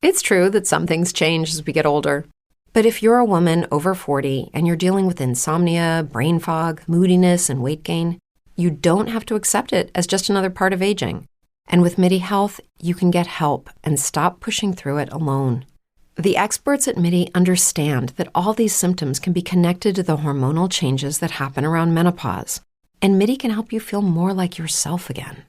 It's true that some things change as we get older. But if you're a woman over 40 and you're dealing with insomnia, brain fog, moodiness, and weight gain, you don't have to accept it as just another part of aging. And with MIDI Health, you can get help and stop pushing through it alone. The experts at MIDI understand that all these symptoms can be connected to the hormonal changes that happen around menopause, and MIDI can help you feel more like yourself again.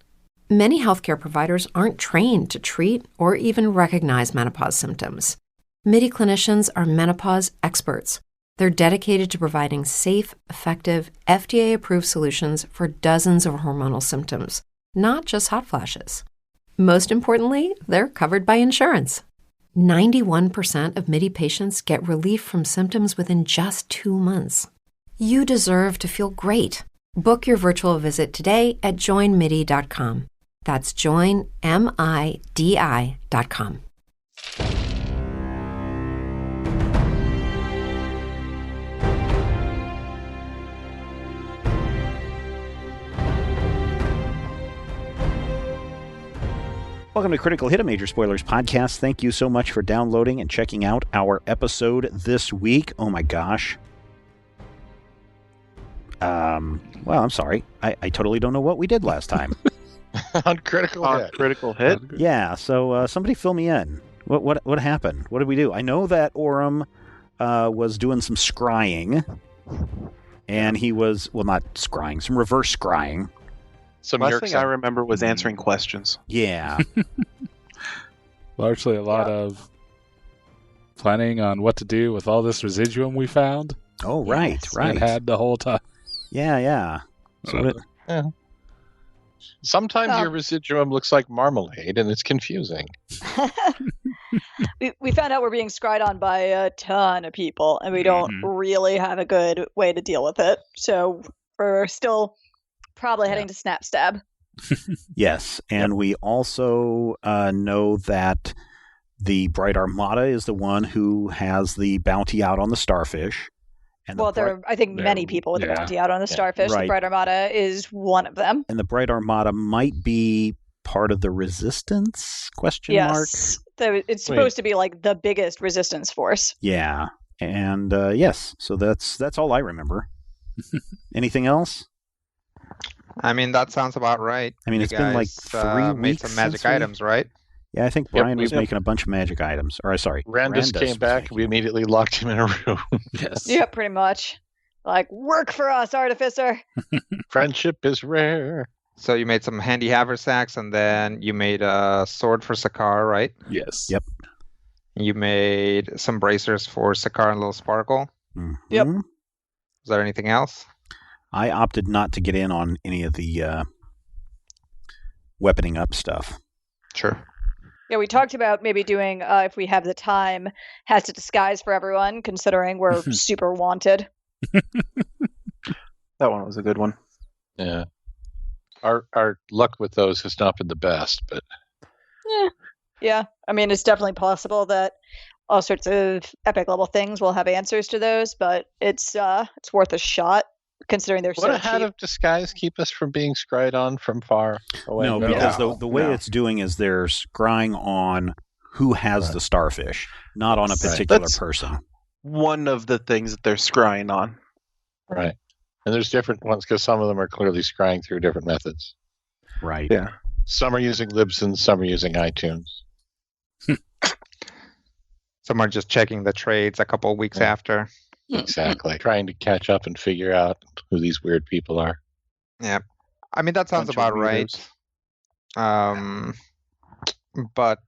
Many healthcare providers aren't trained to treat or even recognize menopause symptoms. MIDI clinicians are menopause experts. They're dedicated to providing safe, effective, FDA-approved solutions for dozens of hormonal symptoms, not just hot flashes. Most importantly, they're covered by insurance. 91% of MIDI patients get relief from symptoms within just 2 months. You deserve to feel great. Book your virtual visit today at joinmidi.com. That's joinmidi.com. Welcome to Critical Hit, a Major Spoilers podcast. Thank you so much for downloading and checking out our episode this week. Oh my gosh. Well, I'm sorry. I totally don't know what we did last time. On Critical Hit. Critical Hit? Yeah, so somebody fill me in. What happened? What did we do? I know that Orem was doing some scrying, and he was, well, not scrying, some reverse scrying. Last thing I remember was answering questions. Yeah. Largely a lot of planning on what to do with all this residuum we found. Oh, right, Yes. right. And had the whole time. Yeah. So Sometimes your residuum looks like marmalade, and it's confusing. we found out we're being scryed on by a ton of people, and we don't really have a good way to deal with it. So we're still probably heading to Snap Stab. yes, and we also know that the Bright Armada is the one who has the bounty out on the starfish. And I think many people with the bounty out on the starfish. Right. The Bright Armada is one of them. And the Bright Armada might be part of the Resistance? Question mark. Yes, it's supposed to be like the biggest resistance force. Yeah, and yes, so that's all I remember. Anything else? I mean, that sounds about right. I mean, it's been like 3 weeks. Made some magic items, right? Yeah, I think Brian was making a bunch of magic items. Or sorry, Randus came back. We immediately locked him in a room. Yes. Yeah, pretty much. Like, work for us, Artificer. Friendship is rare. So you made some handy haversacks, and then you made a sword for Sakar, right? Yes. Yep. You made some bracers for Sakar and Little Sparkle. Mm-hmm. Yep. Is there anything else? I opted not to get in on any of the weaponing up stuff. Sure. Yeah, we talked about maybe doing, if we have the time, has to disguise for everyone, considering we're super wanted. That one was a good one. Yeah. Our luck with those has not been the best, but Yeah, I mean, it's definitely possible that all sorts of epic level things will have answers to those, but it's worth a shot, considering they're so would a hat cheap. of disguise keep us from being scryed on from far away? No, because the way it's doing is they're scrying on who has the starfish, not on a particular That's person. one of the things that they're scrying on. Right. And there's different ones because some of them are clearly scrying through different methods. Right. Yeah. Some are using Libsyn, some are using iTunes. Some are just checking the trades a couple of weeks after. Exactly. Trying to catch up and figure out who these weird people are. Yeah. I mean, that sounds Bunch of about right. But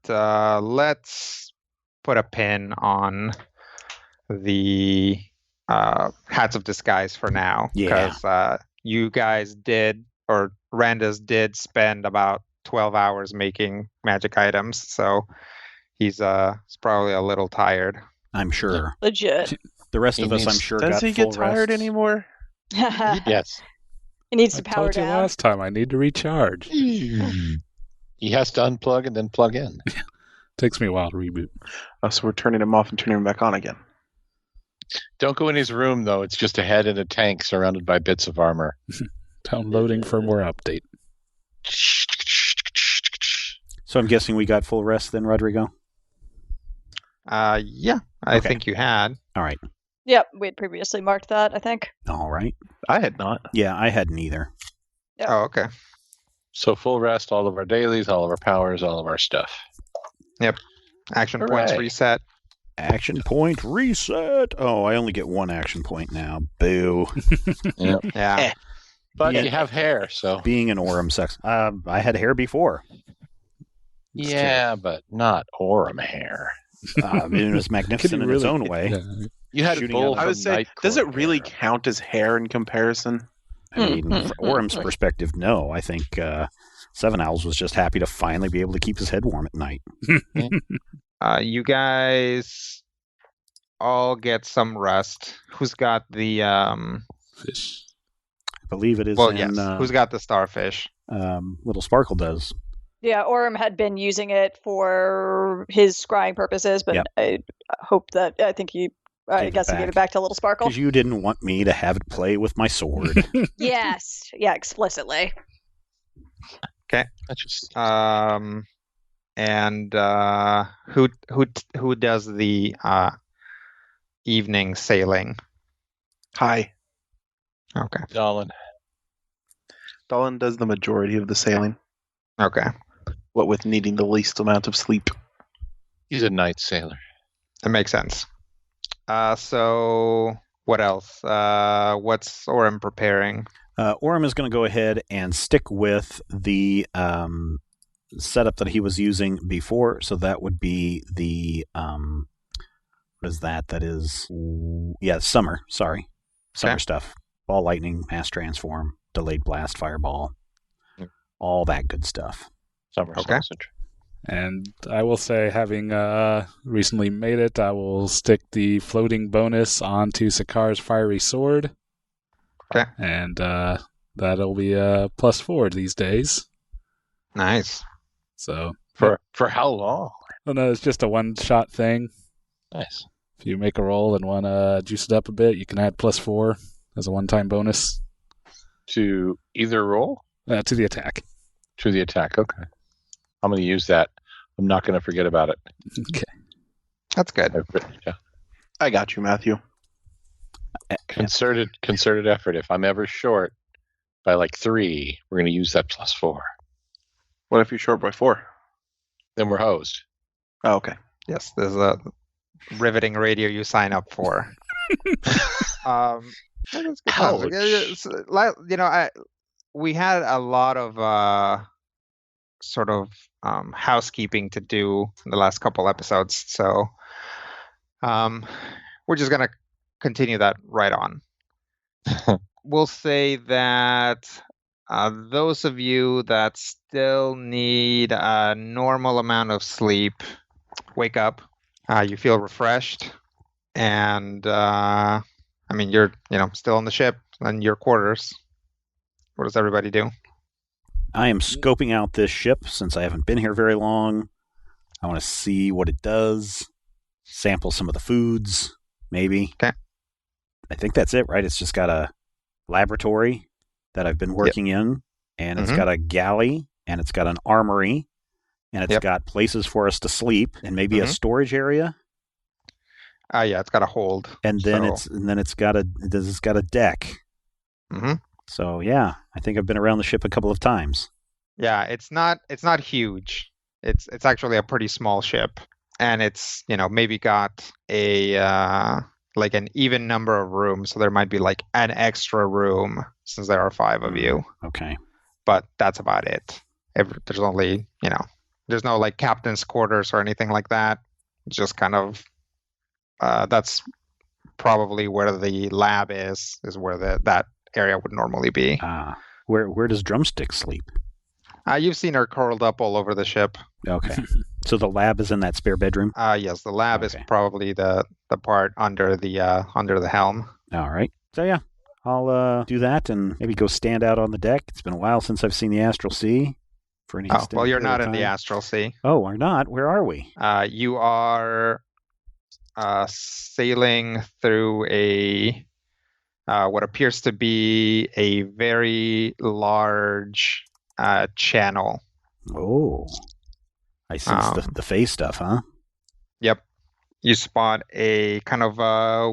let's put a pin on the hats of disguise for now. Yeah. Because you guys did, or Randus did spend about 12 hours making magic items. So he's probably a little tired. I'm sure. Legit. The rest of us, I'm sure, Does got he get full tired rests. anymore? Yes. He needs I to power told you down. last time I need to recharge. He has to unplug and then plug in. Takes me a while to reboot. Oh, so we're turning him off and turning him back on again. Don't go in his room, though. It's just a head in a tank surrounded by bits of armor. Downloading firmware update. So I'm guessing we got full rest then, Rodrigo? Yeah, I Okay. think you had. All right. Yep, we had previously marked that, I think. All right. I had not. Yeah, I hadn't either. Yep. Oh, okay. So full rest, all of our dailies, all of our powers, all of our stuff. Yep. Action Hooray. points reset. Action point reset. Oh, I only get one action point now. Boo. Yep. Yeah. But Yeah. you have hair, so. Being an Aurum sucks. I had hair before. It's Yeah, but not Aurum hair. I mean, it was magnificent in its own way. Yeah. You had Shooting bull out- from I would say, Night does Court it really hair. count as hair in comparison? I mean, from Aurum's perspective, no. I think Seven Owls was just happy to finally be able to keep his head warm at night. You guys all get some rest. Who's got the Fish. I believe it is Well, in yes. Who's got the starfish? Little Sparkle does. Yeah, Orem had been using it for his scrying purposes, but Yep. I hope that I think he. I Gave it guess he back. gave it back to Little Sparkle. Because you didn't want me to have it play with my sword. Yes, yeah, explicitly. Okay. That's just And who does the evening sailing? Hi. Okay. Dolan. Dolan does the majority of the sailing, Okay. what with needing the least amount of sleep. He's a night sailor. That makes sense. So what else? What's Orem preparing? Aurum is going to go ahead and stick with the setup that he was using before. So that would be the what is that? That is summer. Sorry, summer Okay. stuff. Ball lightning, mass transform, delayed blast, fireball, all that good stuff. Summer Okay. sausage. And I will say, having recently made it, I will stick the floating bonus onto Sakar's fiery sword. Okay. And that'll be a +4 these days. Nice. So, For how long? well, no, it's just a one-shot thing. Nice. If you make a roll and want to juice it up a bit, you can add +4 as a one-time bonus To either roll? to the attack. To the attack. Okay. I'm going to use that. I'm not going to forget about it. Okay. That's good. Yeah. I got you, Matthew. Concerted effort. If I'm ever short by like 3, we're going to use that +4. What if you're short by 4? Then we're hosed. Oh, okay. Yes, there's a riveting radio you sign up for. That's good times. Ouch. It's like, we had a lot of sort of housekeeping to do in the last couple episodes, so we're just gonna continue that right on. We'll say that those of you that still need a normal amount of sleep, wake up. You feel refreshed, and you're still on the ship and your quarters. What does everybody do? I am scoping out this ship since I haven't been here very long. I want to see what it does, sample some of the foods, maybe. Okay. I think that's it, right? It's just got a laboratory that I've been working in, and it's got a galley, and it's got an armory, and it's got places for us to sleep, and maybe a storage area. Yeah, it's got a hold. And then it's got a deck. Mm-hmm. So yeah, I think I've been around the ship a couple of times. Yeah, it's not huge. It's actually a pretty small ship, and it's maybe got a like an even number of rooms. So there might be like an extra room since there are 5 of you. Okay. But that's about it. There's only there's no like captain's quarters or anything like that. It's just kind of that's probably where the lab is where that area would normally be. Where does Drumstick sleep? You've seen her curled up all over the ship. Okay. So the lab is in that spare bedroom? Yes, the lab is probably the part under the helm. All right. So yeah, I'll do that and maybe go stand out on the deck. It's been a while since I've seen the Astral Sea. For any extended well, you're period not of in the time. Astral Sea. Oh, we're not. Where are we? You are sailing through a what appears to be a very large channel. Oh, I sense the face stuff, huh? Yep. You spot a kind of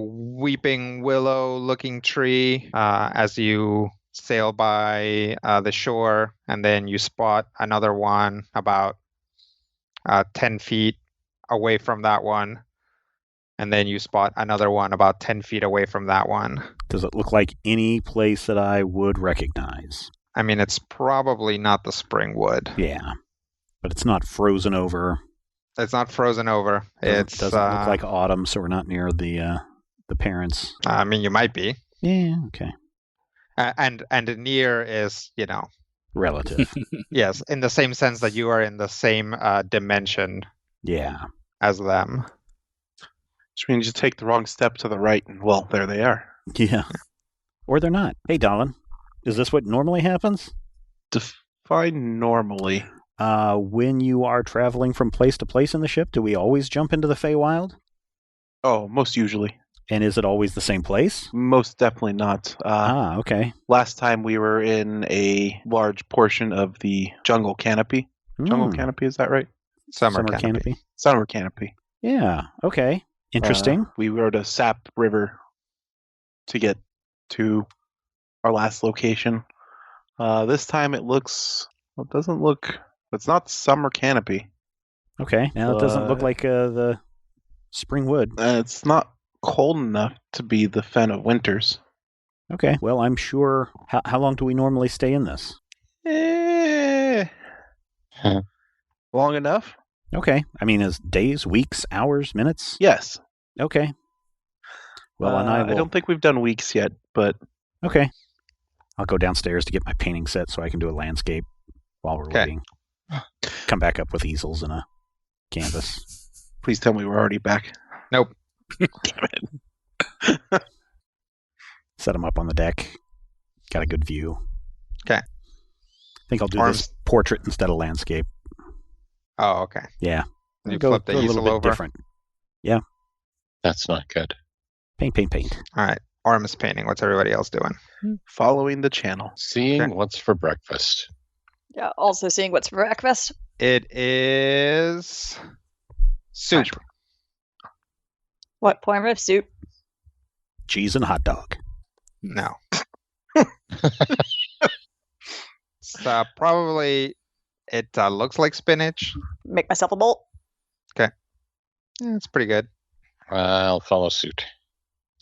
weeping willow-looking tree as you sail by the shore, and then you spot another one about 10 feet away from that one, and then you spot another one about 10 feet away from that one. Does it look like any place that I would recognize? I mean, it's probably not the springwood. Yeah, but it's not frozen over. It's not frozen over. It doesn't look like autumn, so we're not near the parents. I mean, you might be. Yeah, okay. And near is, relative. Yes, in the same sense that you are in the same dimension. Yeah. As them. Which means you take the wrong step to the right, and well, there they are. Yeah. Or they're not. Hey, Dolan, is this what normally happens? Define normally. When you are traveling from place to place in the ship, do we always jump into the Feywild? Oh, most usually. And is it always the same place? Most definitely not. Okay. Last time we were in a large portion of the jungle canopy. Jungle canopy, is that right? Summer canopy. Summer canopy. Yeah, okay. Interesting. We rode a sap river to get to our last location. This time it doesn't look, it's not summer canopy. Okay, now it doesn't look like the spring wood. It's not cold enough to be the Fen of Winters. Okay, well, I'm sure. How long do we normally stay in this? Long enough? Okay, I mean, is days, weeks, hours, minutes? Yes. Okay. Well, and I don't think we've done weeks yet, but... Okay. I'll go downstairs to get my painting set so I can do a landscape while we're waiting. Come back up with easels and a canvas. Please tell me we're already back. Nope. Damn it. Set them up on the deck. Got a good view. Okay. I think I'll do this portrait instead of landscape. Oh, okay. Yeah. You go flip the a little easel bit over. different. Yeah. That's not good. Paint. All right. Orm is painting. What's everybody else doing? Following the channel. Seeing what's for breakfast. Yeah, also seeing what's for breakfast. It is soup. What form of soup? Cheese and hot dog. No. So probably it looks like spinach. Make myself a bowl. Okay. Yeah, it's pretty good. I'll follow suit.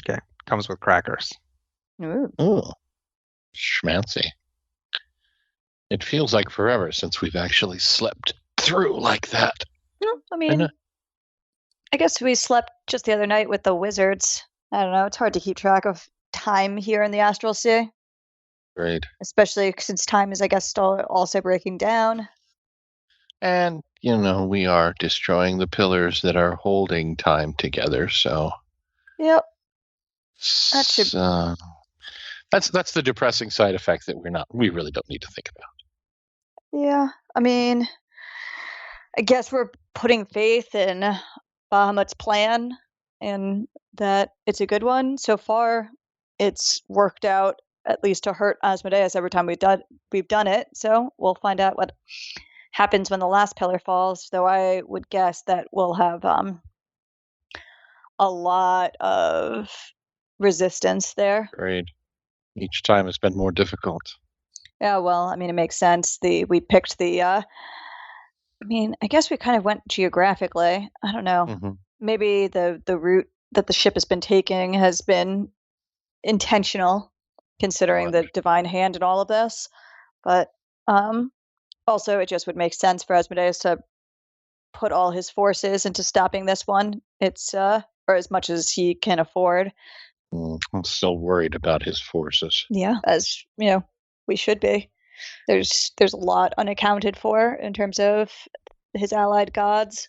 Okay. Comes with crackers. Ooh. Oh, schmancy. It feels like forever since we've actually slept through like that. No, I mean, I guess we slept just the other night with the wizards. I don't know. It's hard to keep track of time here in the Astral Sea. Great. Especially since time is, I guess, still also breaking down. And, we are destroying the pillars that are holding time together, so... Yep. That should... That's the depressing side effect that we really don't need to think about. Yeah. I mean, I guess we're putting faith in Bahamut's plan and that it's a good one. So far, it's worked out, at least to hurt Asmodeus every time we've done it. So we'll find out what happens when the last pillar falls, though I would guess that we'll have a lot of resistance there. Great. Each time has been more difficult. Yeah, well, I mean, it makes sense. We picked the I guess we kind of went geographically. I don't know. Mm-hmm. Maybe the route that the ship has been taking has been intentional, considering the divine hand in all of this. But also, it just would make sense for Asmodeus to put all his forces into stopping this one. It's or as much as he can afford. I'm still worried about his forces. Yeah, as we should be. There's a lot unaccounted for in terms of his allied gods.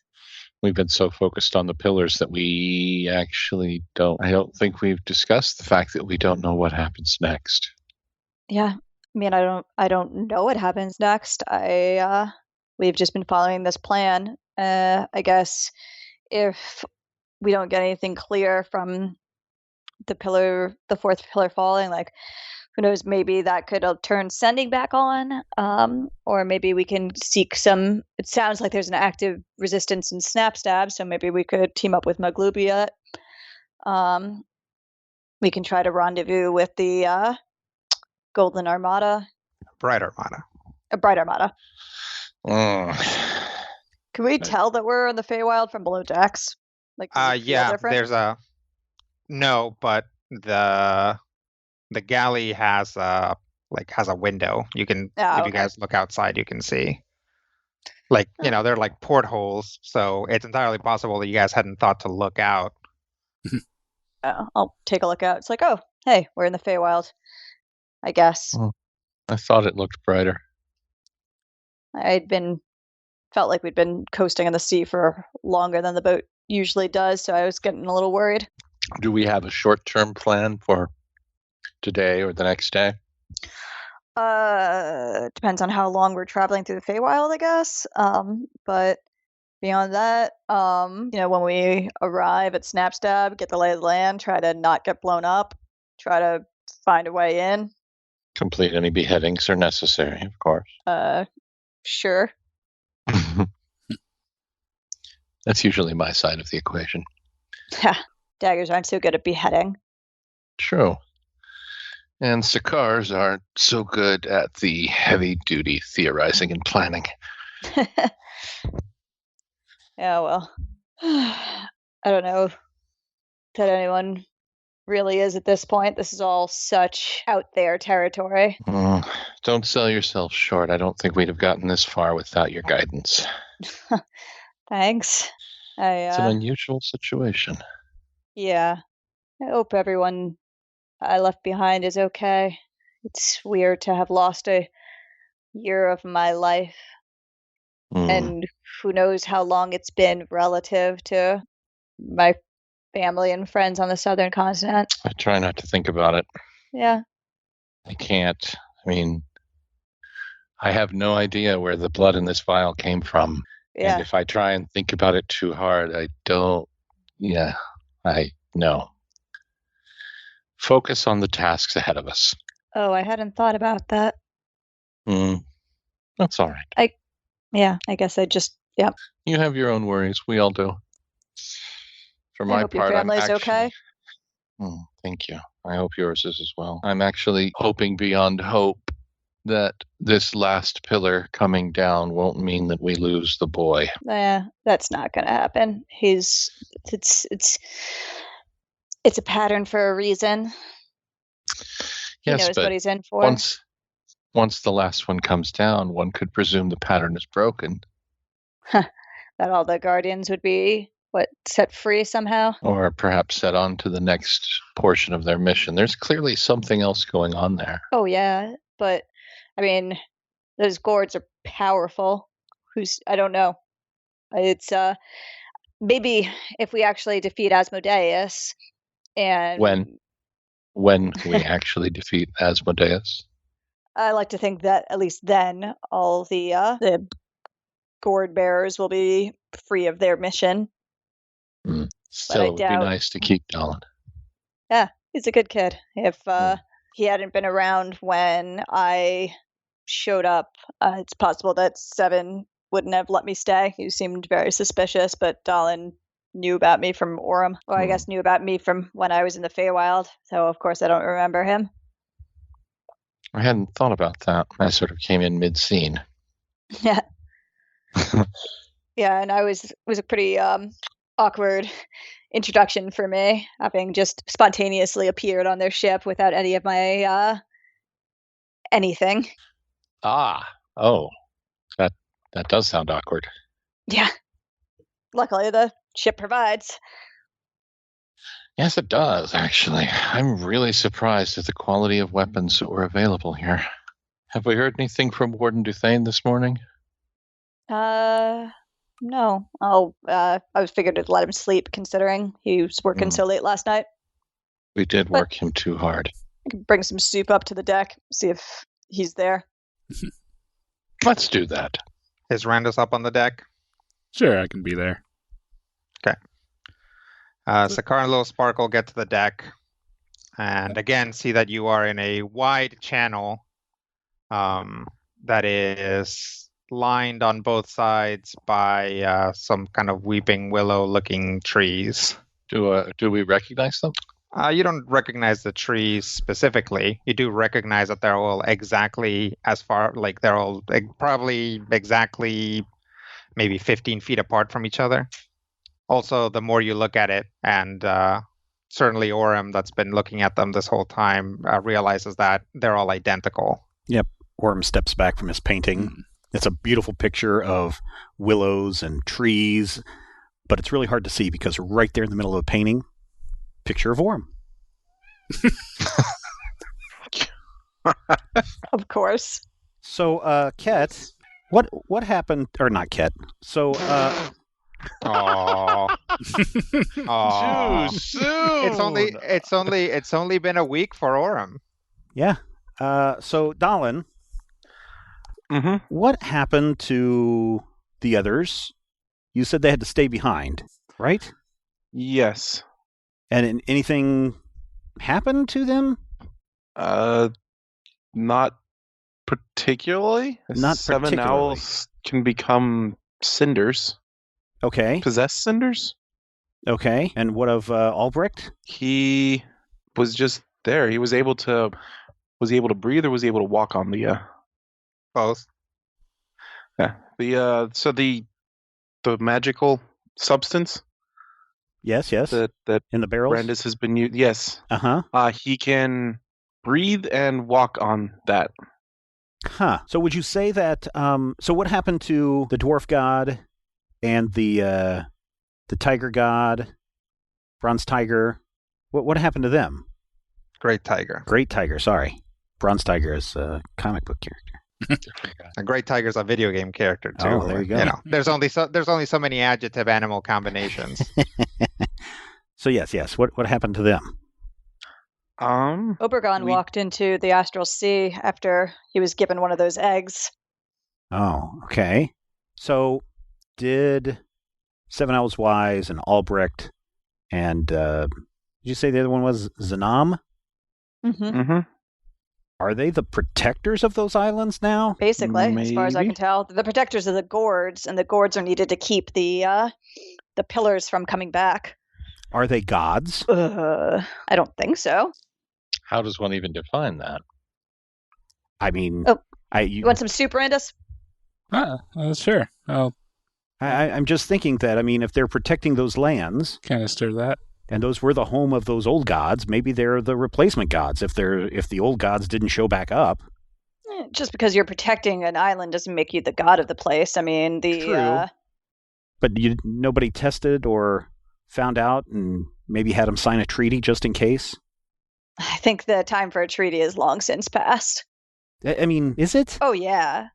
We've been so focused on the pillars that we actually I don't think we've discussed the fact that we don't know what happens next. Yeah. I mean, I don't know what happens next. We've just been following this plan. I guess if we don't get anything clear from the fourth pillar falling, like who knows, maybe that could turn sending back on. Or maybe we can seek some. It sounds like there's an active resistance in Snapstab, so maybe we could team up with Maglubiat. We can try to rendezvous with the Golden Armada. Bright Armada. A Bright Armada. Mm. Can we tell that we're in the Feywild from below decks? Like, does it feel Yeah, different? there's a no, but the galley has a window. You can if you okay. guys look outside, you can see. Like, they're like portholes, so it's entirely possible that you guys hadn't thought to look out. I'll take a look out. It's like, oh, hey, we're in the Feywild, I guess. I thought it looked brighter. Felt like we'd been coasting on the sea for longer than the boat usually does, so I was getting a little worried. Do we have a short-term plan for today or the next day? Depends on how long we're traveling through the Feywild, I guess. But beyond that, when we arrive at Snapstab, get the lay of the land, try to not get blown up, try to find a way in. Complete any beheadings are necessary, of course. Sure. That's usually my side of the equation. Daggers aren't so good at beheading. True. And Sakars aren't so good at the heavy-duty theorizing and planning. Yeah, well, I don't know that anyone really is at this point. This is all such out there territory. Don't sell yourself short. I don't think we'd have gotten this far without your guidance. Thanks. It's an unusual situation. Yeah. I hope everyone I left behind is okay. It's weird to have lost a year of my life. And who knows how long it's been relative to my family and friends on the southern continent. I try not to think about it. Yeah. I can't. I mean, I have no idea where the blood in this vial came from. Yeah. And if I try and think about it too hard, I don't. Yeah, I know. Focus on the tasks ahead of us. Oh, I hadn't thought about that. That's all right. I guess I just, yeah. You have your own worries. We all do. For my hope part, your family's I'm actually, okay. Thank you. I hope yours is as well. I'm actually hoping beyond hope that this last pillar coming down won't mean that we lose the boy. That's not going to happen. It's a pattern for a reason. He knows what he's in for. Once the last one comes down, one could presume the pattern is broken. That all the guardians would be, set free somehow? Or perhaps set on to the next portion of their mission. There's clearly something else going on there. Oh, yeah. But, I mean, those gourds are powerful. I don't know. It's, maybe if we actually defeat Asmodeus and... When we actually defeat Asmodeus? I like to think that at least then all the gourd bearers will be free of their mission. Still, it would be nice to keep Dolan. Yeah, he's a good kid. If he hadn't been around when I showed up, it's possible that Seven wouldn't have let me stay. He seemed very suspicious, but Dolan knew about me from Orem. Or I guess knew about me from when I was in the Feywild, so of course I don't remember him. I hadn't thought about that. I sort of came in mid-scene. Yeah. Yeah, and it was a pretty awkward introduction for me, having just spontaneously appeared on their ship without any of my anything. Oh, that does sound awkward. Yeah. Luckily, the ship provides. Yes, it does, actually. I'm really surprised at the quality of weapons that were available here. Have we heard anything from Warden Duthane this morning? No. I figured to let him sleep, considering he was working so late last night. We did work him too hard. I can bring some soup up to the deck, see if he's there. Let's do that. Is Randus up on the deck? Sure, I can be there. Okay. Sakar and Little Sparkle get to the deck. And again, see that you are in a wide channel that is lined on both sides by some kind of weeping willow-looking trees. Do we recognize them? You don't recognize the trees specifically. You do recognize that they're all exactly as far, like they're all probably exactly maybe 15 feet apart from each other. Also, the more you look at it, and certainly Orem, that's been looking at them this whole time, realizes that they're all identical. Yep. Orem steps back from his painting. It's a beautiful picture of willows and trees, but it's really hard to see because right there in the middle of the painting, picture of Orem. Of course. So, Ket, what happened? Or not Ket. So, Aww. Too soon. It's only been a week for Orem. yeah. So, Dalin, what happened to the others? You said they had to stay behind, right? Yes. And anything happened to them? Not particularly. Not 7 particularly. owls can become cinders. Okay. Possess cinders? Okay. And what of Albrecht? He was just there. He was able to breathe or was he able to walk on the Both. yeah. The magical substance Yes. that In the barrels? Brandis has been using. Yes. Uh-huh. He can breathe and walk on that. Huh. So would you say that so what happened to the dwarf god and the tiger god, bronze tiger? What happened to them? Great tiger. Great tiger, sorry. Bronze tiger is a comic book character. A great tiger's a video game character too. Oh, there you go. You know, there's only so many adjective animal combinations. So yes. What happened to them? Obergon walked into the astral sea after he was given one of those eggs. Oh, okay. So did Seven Owls Wise and Albrecht and did you say the other one was Zanam? Mm-hmm. Are they the protectors of those islands now? Basically, as far as I Maybe. can tell, the protectors of the gourds, and the gourds are needed to keep the pillars from coming back. Are they gods? I don't think so. How does one even define that? I mean, Oh, you You want some soup, Randus? Sure. I'll I'm just thinking that, I mean, if they're protecting those lands, canister that. and those were the home of those old gods, maybe they're the replacement gods if the old gods didn't show back up. Just because you're protecting an island doesn't make you the god of the place. I mean, True. But nobody tested or found out and maybe had them sign a treaty just in case? I think the time for a treaty is long since passed. I mean, is it? Oh, yeah.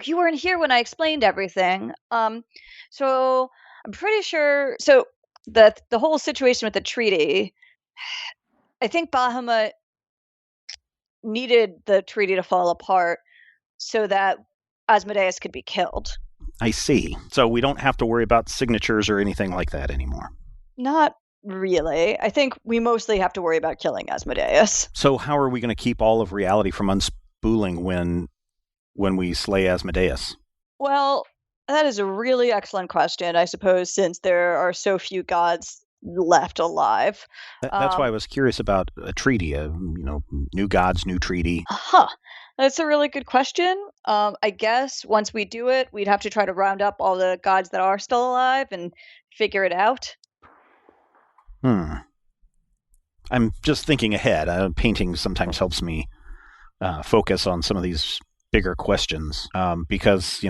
You weren't here when I explained everything. So I'm pretty sure. So the whole situation with the treaty, I think Bahamut needed the treaty to fall apart so that Asmodeus could be killed. I see. So we don't have to worry about signatures or anything like that anymore. Not really. I think we mostly have to worry about killing Asmodeus. So how are we going to keep all of reality from unspooling when we slay Asmodeus? Well, that is a really excellent question, I suppose, since there are so few gods left alive. That's why I was curious about a treaty. New gods, new treaty. That's a really good question. I guess once we do it, we'd have to try to round up all the gods that are still alive and figure it out. I'm just thinking ahead. Painting sometimes helps me focus on some of these bigger questions because,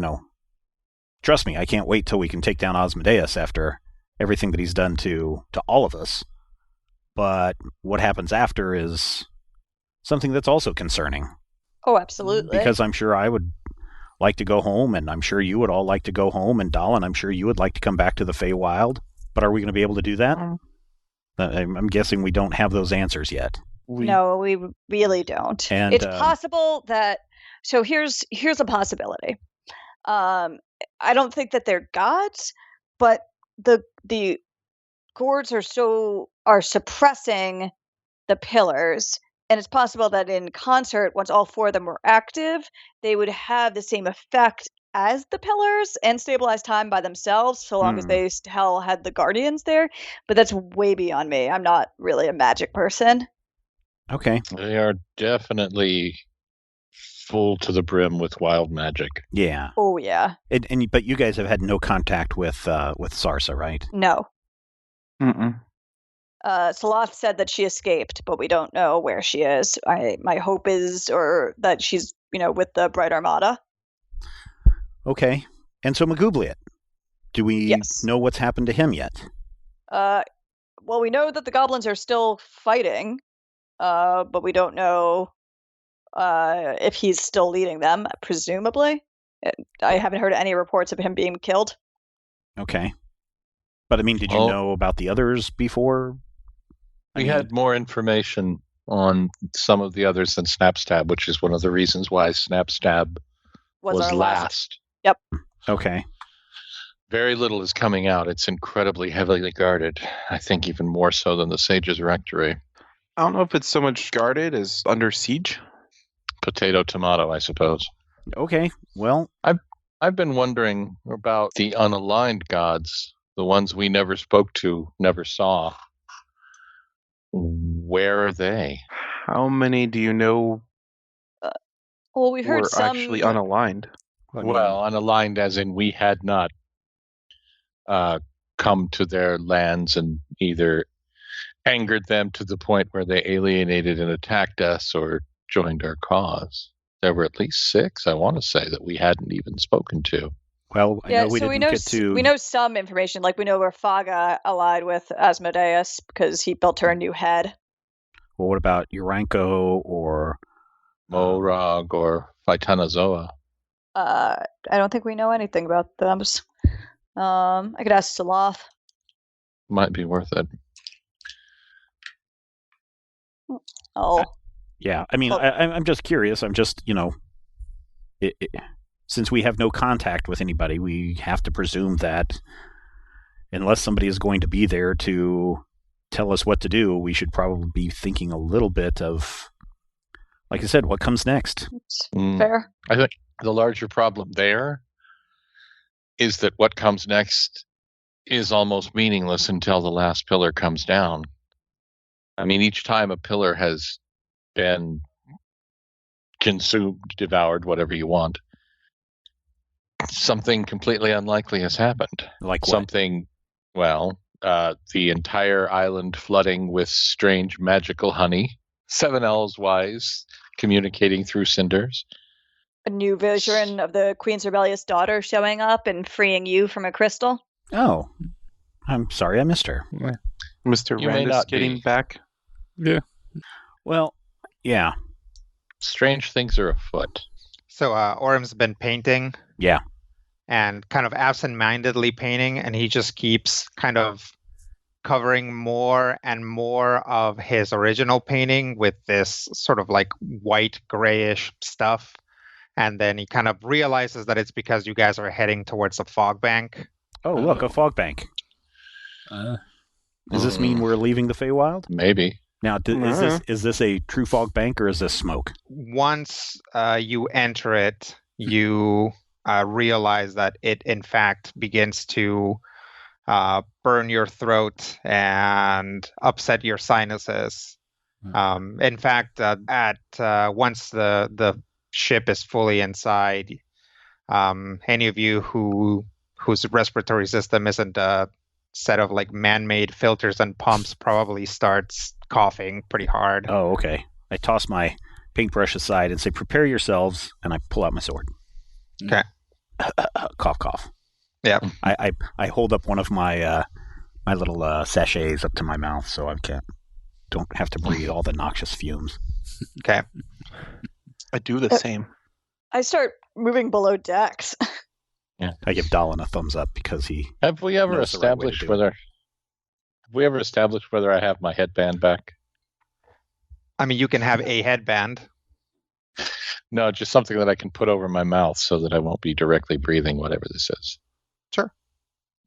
trust me, I can't wait till we can take down Asmodeus after everything that he's done to all of us. But what happens after is something that's also concerning. Oh, absolutely. Because I'm sure I would like to go home, and I'm sure you would all like to go home, and Dalin, I'm sure you would like to come back to the Feywild. But are we going to be able to do that? I'm guessing we don't have those answers yet. No, we really don't. And, it's possible that. So here's a possibility. I don't think that they're gods, but the gourds are suppressing the pillars. And it's possible that in concert, once all 4 of them were active, they would have the same effect as the pillars and stabilize time by themselves, so long as they still had the guardians there. But that's way beyond me. I'm not really a magic person. Okay. They are definitely full to the brim with wild magic. Yeah. Oh yeah. But you guys have had no contact with Sarsa, right? No. Mm-mm. Salath said that she escaped, but we don't know where she is. My hope is or that she's, with the Bright Armada. Okay. And so Magubliet, do we know what's happened to him yet? Well, we know that the goblins are still fighting, but we don't know if he's still leading them, presumably. I haven't heard any reports of him being killed. Okay. But, did you know about the others before? We had more information on some of the others than Snapstab, which is one of the reasons why Snapstab was last. Yep. Okay. Very little is coming out. It's incredibly heavily guarded. I think even more so than the Sage's Rectory. I don't know if it's so much guarded as under siege. Potato, tomato, I suppose. Okay. Well, I've been wondering about the unaligned gods, the ones we never spoke to, never saw. Where are they? How many do you know well, we heard were some actually unaligned? Unaligned as in we had not come to their lands and either angered them to the point where they alienated and attacked us or joined our cause. There were at least 6, I want to say, that we hadn't even spoken to. Well, I know we didn't get to... We know some information, like we know where Faga allied with Asmodeus because he built her a new head. Well, what about Uranko or... Morag or Vitanazoa? I don't think we know anything about them. I could ask Salath. Might be worth it. Oh. Yeah, I'm just curious. I'm just, since we have no contact with anybody, we have to presume that unless somebody is going to be there to tell us what to do, we should probably be thinking a little bit of, like I said, what comes next. Fair. I think the larger problem there is that what comes next is almost meaningless until the last pillar comes down. Each time a pillar has been consumed, devoured, whatever you want, something completely unlikely has happened. Like what? Something, the entire island flooding with strange magical honey, 7 elves wise, communicating through cinders. A new vision of the Queen's rebellious daughter showing up and freeing you from a crystal. Oh, I'm sorry I missed her. Mr. Randus getting back? Yeah. Well, yeah. Strange things are afoot. So Orm's been painting. Yeah. And kind of absent-mindedly painting, and he just keeps kind of covering more and more of his original painting with this sort of like white grayish stuff. And then he kind of realizes that it's because you guys are heading towards a fog bank. Oh, look, a fog bank. Does this mean we're leaving the Feywild? Maybe. Now, is this a true fog bank or is this smoke? Once you enter it, you realize that it, in fact, begins to burn your throat and upset your sinuses. In fact, once the ship is fully inside, any of you whose respiratory system isn't a set of like man-made filters and pumps probably starts coughing pretty hard. Oh, okay. I toss my paintbrush aside and say, "Prepare yourselves," and I pull out my sword. Okay. Cough, cough. Yeah. I hold up one of my my little sachets up to my mouth so I don't have to breathe all the noxious fumes. Okay. I do the same. I start moving below decks. Yeah. I give Dallin a thumbs up because he. Have we ever established whether I have my headband back? You can have a headband. No, just something that I can put over my mouth so that I won't be directly breathing whatever this is. Sure.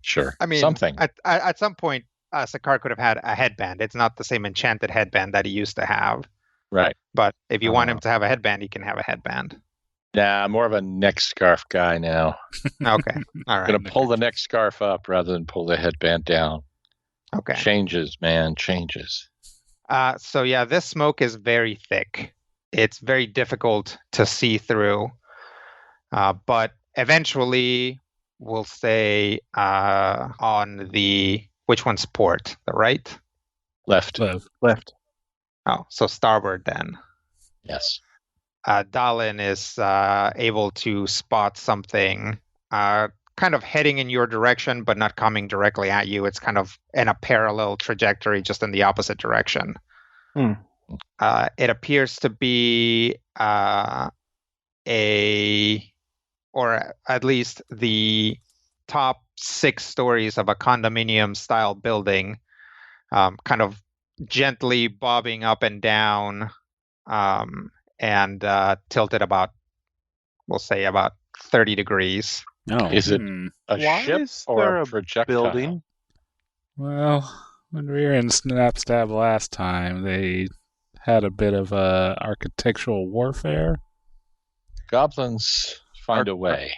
Sure. I mean, something. At some point, Sakar could have had a headband. It's not the same enchanted headband that he used to have. Right. But if you want him to have a headband, he can have a headband. Nah, more of a neck scarf guy now. Okay. All I'm right. going to pull the neck scarf up rather than pull the headband down. Okay. Changes, man, changes. So yeah, this smoke is very thick. It's very difficult to see through. But eventually, we'll say on the... Which one's port? The right? Left. Left. Oh, so starboard then. Yes. Dalin is able to spot something kind of heading in your direction, but not coming directly at you. It's kind of in a parallel trajectory, just in the opposite direction. It appears to be or at least the top 6 stories of a condominium-style building, kind of gently bobbing up and down, and tilted about, we'll say, about 30 degrees. Oh. Is it a Why ship is or there a a projectile? building? Well, when we were in Snapstab last time, they had a bit of architectural warfare. Goblins find a way.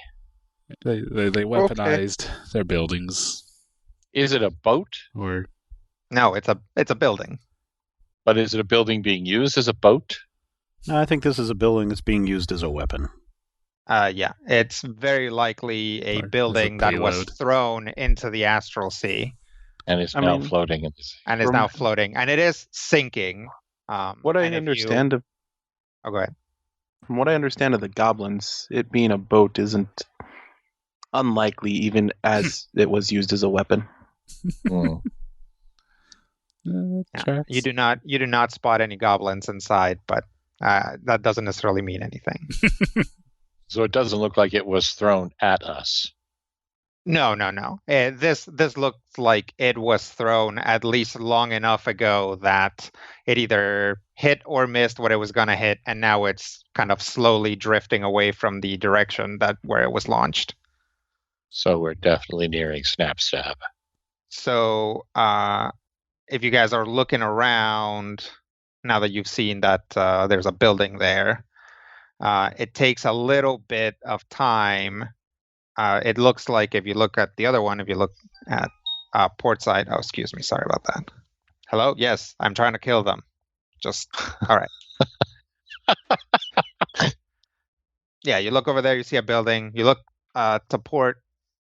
They weaponized their buildings. Is it a boat? Or No, it's a building. But is it a building being used as a boat? No, I think this is a building that's being used as a weapon. Yeah, it's very likely a Or as a building that was payload. thrown into the astral sea And is I now mean- floating in the sea. and is From- now floating, and it is sinking. What I and if understand of Oh, go ahead. From what I understand of the goblins, it being a boat isn't unlikely, even as it was used as a weapon. Hmm. Yeah. You do not spot any goblins inside, but that doesn't necessarily mean anything. So it doesn't look like it was thrown at us. No. This looks like it was thrown at least long enough ago that it either hit or missed what it was going to hit, and now it's kind of slowly drifting away from the direction where it was launched. So we're definitely nearing Snapstab. So if you guys are looking around, now that you've seen that there's a building there, it takes a little bit of time. It looks like if you look at the other one, if you look at port side, oh, excuse me, sorry about that. Hello? Yes, I'm trying to kill them. Just, all right. Yeah, you look over there, you see a building, you look to port,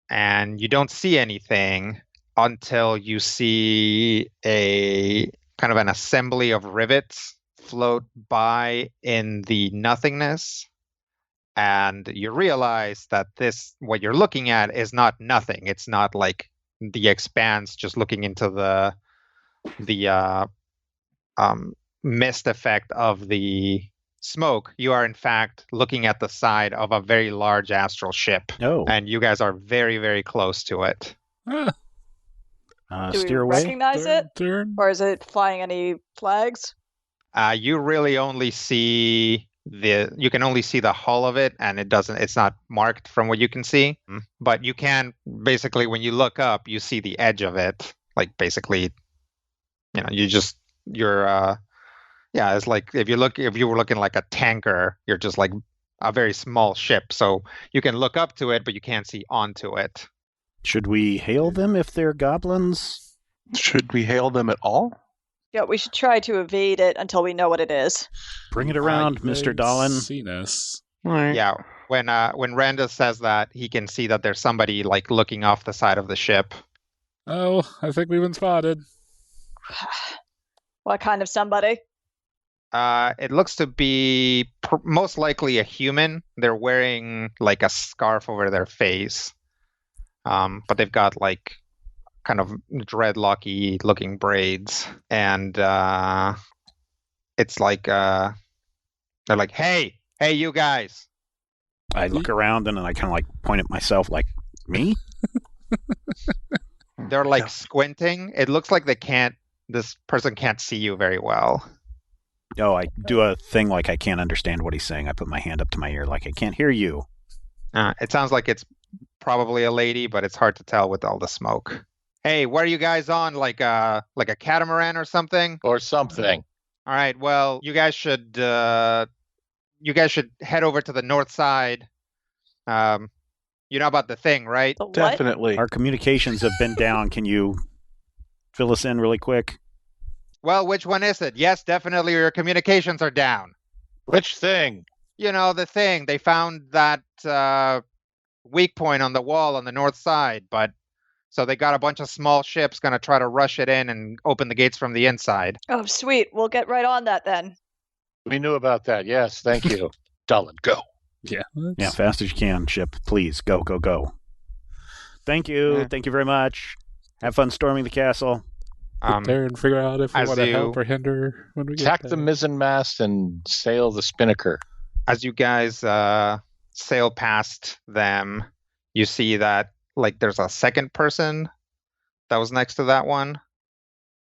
and you don't see anything until you see a kind of an assembly of rivets float by in the nothingness. And you realize that what you're looking at is not nothing. It's not like the expanse just looking into the mist effect of the smoke. You are in fact looking at the side of a very large astral ship. Oh. And you guys are very, very close to it. Do Steer we away. recognize it? Turn. Or is it flying any flags? You really only see you can only see the hull of it, and it's not marked from what you can see. But you can basically, when you look up, you see the edge of it. Like basically, it's like if you were looking like a tanker, you're just like a very small ship. So you can look up to it, but you can't see onto it. Should we hail them if they're goblins? Should we hail them at all? Yeah, we should try to evade it until we know what it is. Bring it around, Mr. They've Dolan. Seen us. All right. Yeah, when Randa says that, he can see that there's somebody like looking off the side of the ship. Oh, I think we've been spotted. What kind of somebody? It looks to be most likely a human. They're wearing like a scarf over their face, but they've got like kind of dreadlocky looking braids, and it's like they're like, hey, you guys. I look around and then I kind of like point at myself like, me? They're like squinting. It looks like this person can't see you very well. Oh, I do a thing like I can't understand what he's saying. I put my hand up to my ear like I can't hear you. It sounds like it's probably a lady, but it's hard to tell with all the smoke. Hey, what are you guys on? Like a catamaran or something? Or something. All right. Well, you guys should head over to the north side. You know about the thing, right? The what? Definitely. Our communications have been down. Can you fill us in really quick? Well, which one is it? Yes, definitely your communications are down. Which thing? You know, the thing. They found that weak point on the wall on the north side, so they got a bunch of small ships going to try to rush it in and open the gates from the inside. Oh, sweet. We'll get right on that then. We knew about that. Yes, thank you. Dallin, go. Yeah. Yeah, fast as you can, ship. Please, go, go, go. Thank you. Yeah. Thank you very much. Have fun storming the castle. Get there and figure out if we as want to you- help or hinder when we get Tack there. the mizzen mast and sail the spinnaker. As you guys sail past them, you see that there's a second person that was next to that one,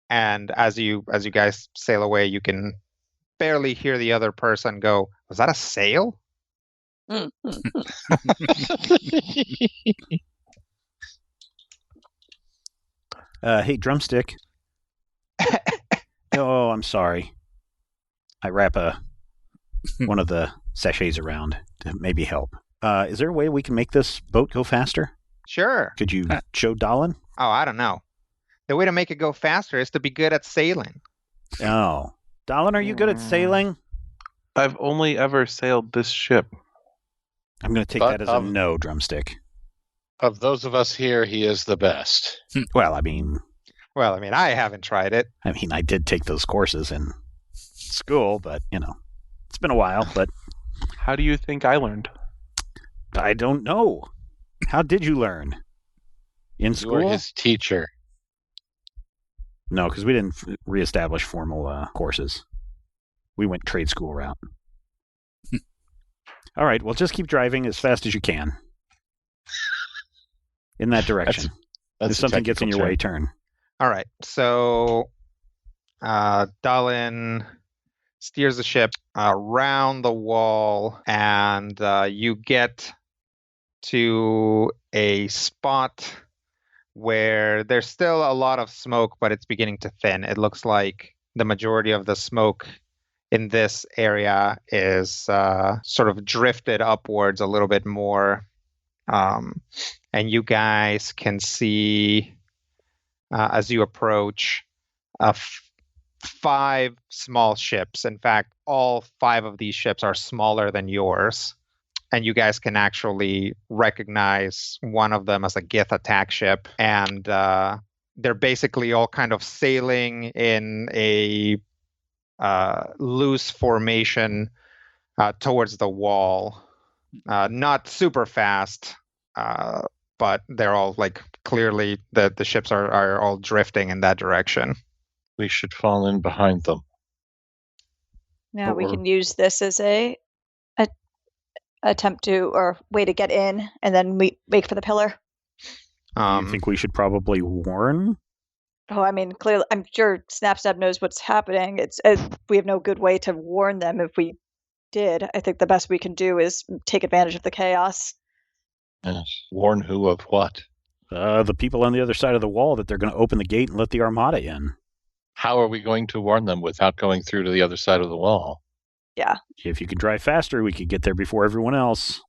and as you guys sail away, you can barely hear the other person go, "Was that a sail?" Hey, drumstick. Oh, I'm sorry. I wrap one of the sachets around to maybe help. Is there a way we can make this boat go faster? Sure. Could you show Dallin? Oh, I don't know. The way to make it go faster is to be good at sailing. Oh. Dallin, are you good at sailing? I've only ever sailed this ship. I'm going to take But, that as a no, drumstick. Of those of us here, he is the best. Well, I mean, I haven't tried it. I did take those courses in school, but, it's been a while, but How do you think I learned? I don't know. How did you learn? In You school? were his teacher. No, because we didn't reestablish formal courses. We went trade school route. All right, well, just keep driving as fast as you can. In that direction. That's If a something gets in your technical way, term. turn. All right. So Dallin steers the ship around the wall, and you get to a spot where there's still a lot of smoke, but it's beginning to thin. It looks like the majority of the smoke in this area is sort of drifted upwards a little bit more. And you guys can see, as you approach, 5 small ships. In fact, all 5 of these ships are smaller than yours. And you guys can actually recognize one of them as a Gith attack ship. And they're basically all kind of sailing in a loose formation towards the wall. Not super fast, but they're all clearly the ships are all drifting in that direction. We should fall in behind them. Now we Or- can use this as a attempt to, or way to get in, and then we wait for the pillar. Do you think we should probably warn? Oh, I mean, clearly, I'm sure Snapsnap knows what's happening. We have no good way to warn them if we did. I think the best we can do is take advantage of the chaos. Yes. Warn who of what? The people on the other side of the wall that they're going to open the gate and let the armada in. How are we going to warn them without going through to the other side of the wall? Yeah. If you could drive faster, we could get there before everyone else.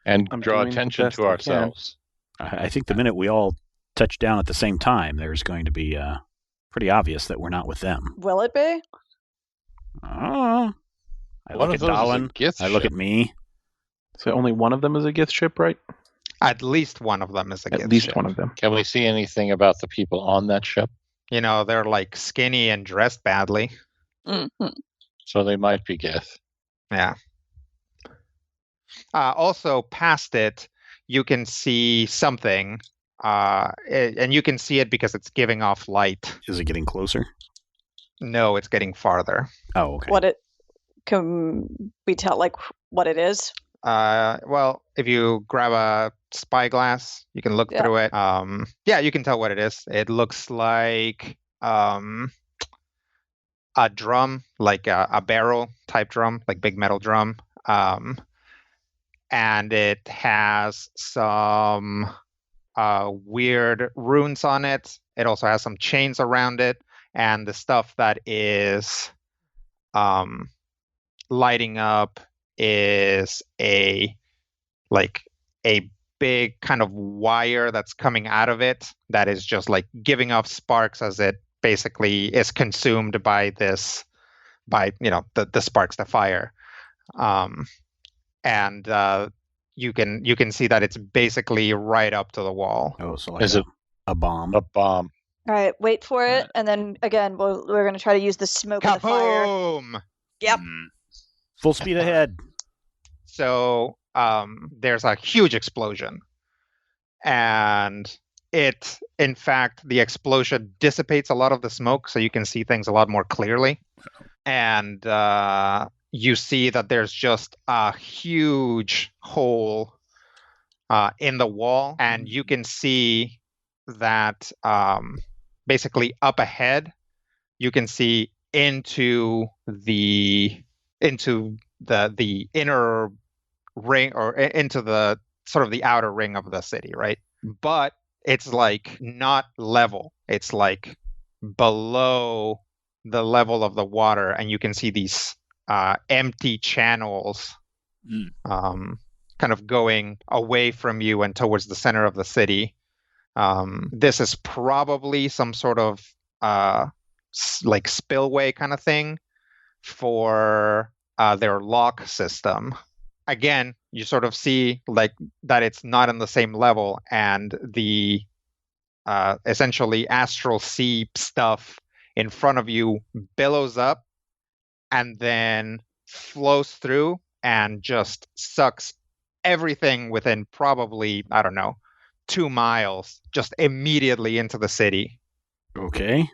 And I'm draw doing the attention best to I can. ourselves. I think the minute we all touch down at the same time, there's going to be pretty obvious that we're not with them. Will it be? I One look of at those is a Dallin. Gith I look ship. at me. So only one of them is a Gith ship, right? At least one of them is a Gith At least ship. one of them. Can we see anything about the people on that ship? They're skinny and dressed badly. Mm-hmm. So they might be Gith. Yeah. Also, past it, you can see something, and you can see it because it's giving off light. Is it getting closer? No, it's getting farther. Oh, okay. What it can we tell what it is? Well, if you grab a spyglass, you can look Yeah. through it. Yeah, you can tell what it is. It looks like a drum, like a barrel type drum, like big metal drum. And it has some weird runes on it. It also has some chains around it, and the stuff that is lighting up is a big kind of wire that's coming out of it that is just like giving off sparks as it basically is consumed by the sparks, the fire. And you can see that it's basically right up to the wall. Oh, so like Is it a bomb? a bomb? All right, wait for it, and then again, we're going to try to use the smoke and the fire. Kaboom! Yep. Full speed ahead. So there's a huge explosion, and in fact, the explosion dissipates a lot of the smoke, so you can see things a lot more clearly. And you see that there's just a huge hole in the wall, and you can see that basically up ahead, you can see into the inner ring, or into the sort of the outer ring of the city, right? But it's like not level. It's like below the level of the water, and you can see these empty channels kind of going away from you and towards the center of the city. This is probably some sort of like spillway kind of thing for their lock system. Again, you sort of see like that it's not on the same level, and the essentially astral sea stuff in front of you billows up and then flows through and just sucks everything within probably, I don't know, 2 miles just immediately into the city. Okay.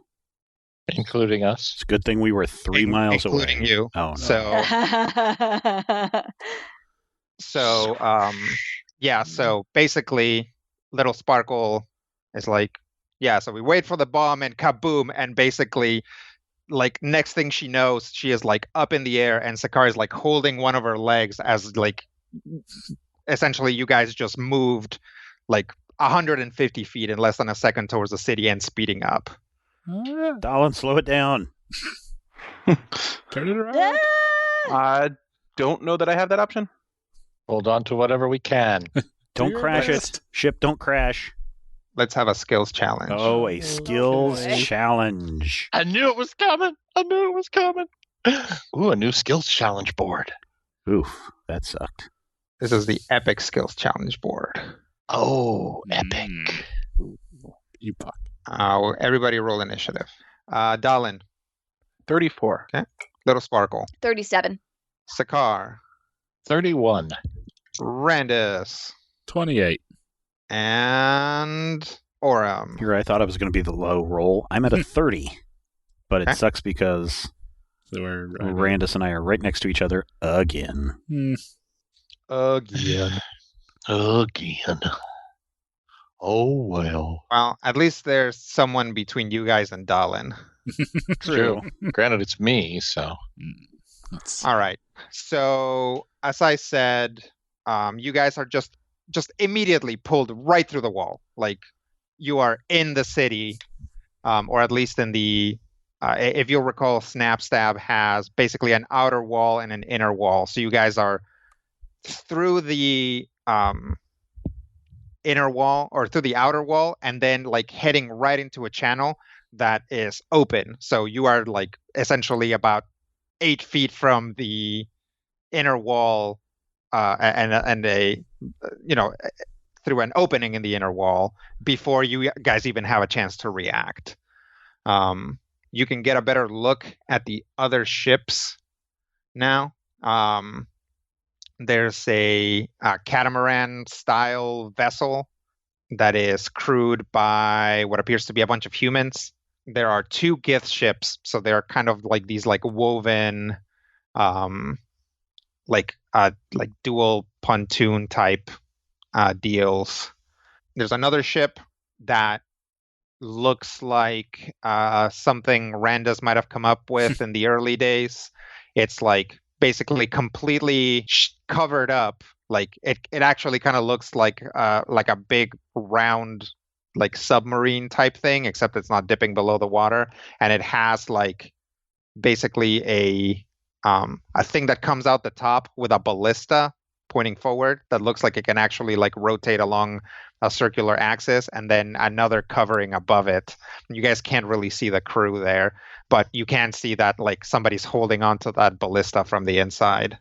Including us. It's a good thing we were 3 miles away. Including you. Oh, no. So basically Little Sparkle is like, so we wait for the bomb and kaboom, and basically like next thing she knows, she is like up in the air, and Sakar is like holding one of her legs as like essentially you guys just moved like 150 feet in less than a second towards the city and speeding up. Dallin, slow it down. Turn it around. I don't know that I have that option. Hold on to whatever we can. Don't crash it. Ship, don't crash. Let's have a skills challenge. Oh, a skills challenge. I knew it was coming. Ooh, a new skills challenge board. Oof, that sucked. This is the epic skills challenge board. Oh, epic. Epoch. Everybody roll initiative. Dallin. 34. Okay. Little Sparkle. 37. Sakar. 31. Randus. 28. And Orem. Here, I thought I was going to be the low roll. I'm at a 30, but it sucks because Randus and I are right next to each other again. Again. Oh, well. Well, at least there's someone between you guys and Dallin. True. Granted, it's me, so. All right. So, as I said, you guys are just immediately pulled right through the wall. Like, you are in the city, or at least in the... if you'll recall, Snapstab has basically an outer wall and an inner wall. So you guys are through the inner wall, or through the outer wall, and then like heading right into a channel that is open. So you are like essentially about 8 feet from the inner wall, and a through an opening in the inner wall before you guys even have a chance to react. You can get a better look at the other ships now. There's a catamaran-style vessel that is crewed by what appears to be a bunch of humans. There are 2 Gith ships, so they're kind of like these like woven, like dual pontoon type deals. There's another ship that looks like something Randus might have come up with in the early days. It's like basically completely covered up Like it actually kind of looks like a big round like submarine type thing, except it's not dipping below the water, and it has like basically a thing that comes out the top with a ballista pointing forward that looks like it can actually like rotate along a circular axis, and then another covering above it. You guys can't really see the crew there, but you can see that like somebody's holding onto that ballista from the inside.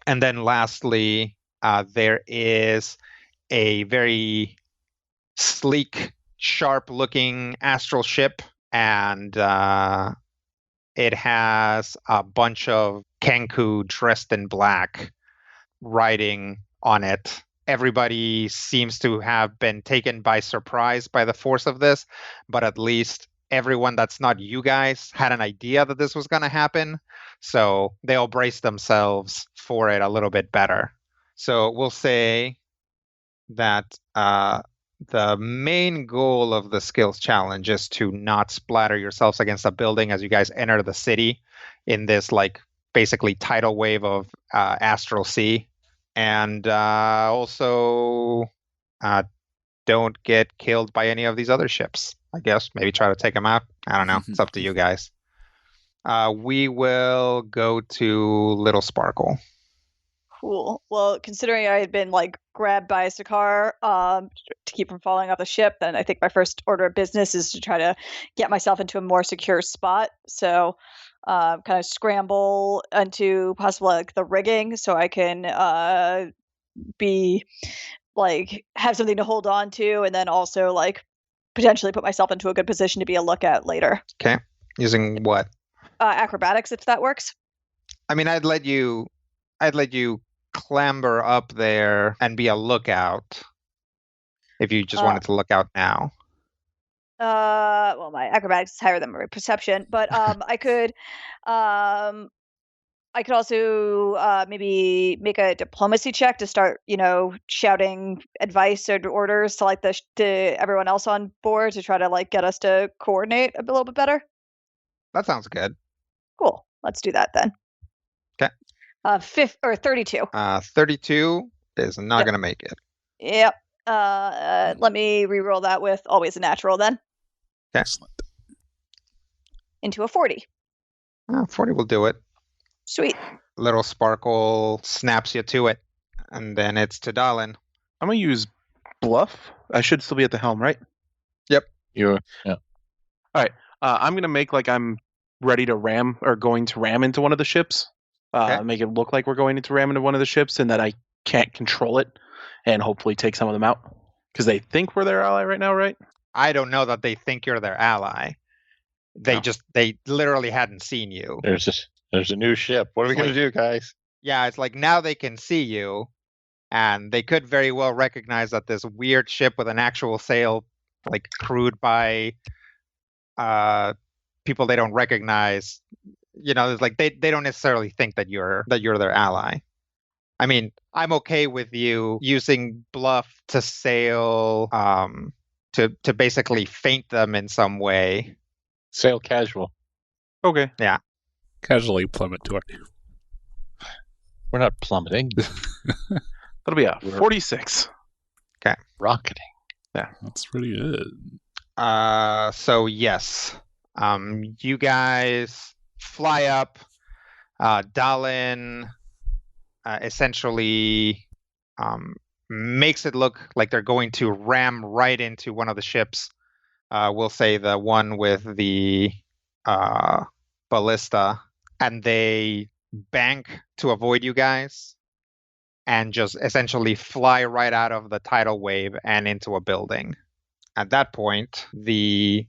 And then lastly, there is a very sleek, sharp-looking astral ship, and it has a bunch of Kenku dressed in black riding on it. Everybody seems to have been taken by surprise by the force of this, but at least everyone that's not you guys had an idea that this was going to happen. So they all braced themselves for it a little bit better. So we'll say that the main goal of the skills challenge is to not splatter yourselves against a building as you guys enter the city in this like basically tidal wave of astral sea. And also don't get killed by any of these other ships. I guess maybe try to take them out. I don't know. It's up to you guys. We will go to Little Sparkle. Cool. Well, considering I had been like grabbed by a Sakar to keep from falling off the ship, then I think my first order of business is to try to get myself into a more secure spot. So kind of scramble into possibly like the rigging so I can be like have something to hold on to, and then also like potentially put myself into a good position to be a lookout later. Okay. Using what? Acrobatics, if that works. I mean, I'd let you clamber up there and be a lookout if you just wanted to look out now. Well, my acrobatics is higher than my perception, but I could also maybe make a diplomacy check to start, shouting advice or orders to like to everyone else on board to try to like get us to coordinate a little bit better. That sounds good. Cool. Let's do that then. Okay. 32. 32 is not going to make it. Yep. Let me re-roll that with always a natural then. Okay. Excellent. Into a 40. 40 will do it. Sweet. Little Sparkle snaps you to it, and then it's to Dalin. I'm going to use bluff. I should still be at the helm, right? Yep. Yeah. All right. I'm going to make like I'm ready to ram or going to ram into one of the ships. Okay. Make it look like we're going to ram into one of the ships and that I can't control it, and hopefully take some of them out. Because they think we're their ally right now, right? I don't know that they think you're their ally. They literally hadn't seen you. There's a new ship. What are we going to do, guys? Yeah, it's like now they can see you, and they could very well recognize that this weird ship with an actual sail, like crewed by people they don't recognize. It's like they don't necessarily think that you're their ally. I mean, I'm okay with you using bluff to sail, to basically feint them in some way. Sail casual. Okay. Yeah. Casually plummet toward you. We're not plummeting. That'll be a 46. Okay. Rocketing. Yeah. That's pretty good. So yes, you guys fly up. Dalin essentially makes it look like they're going to ram right into one of the ships. We'll say the one with the ballista, and they bank to avoid you guys and just essentially fly right out of the tidal wave and into a building. At that point, the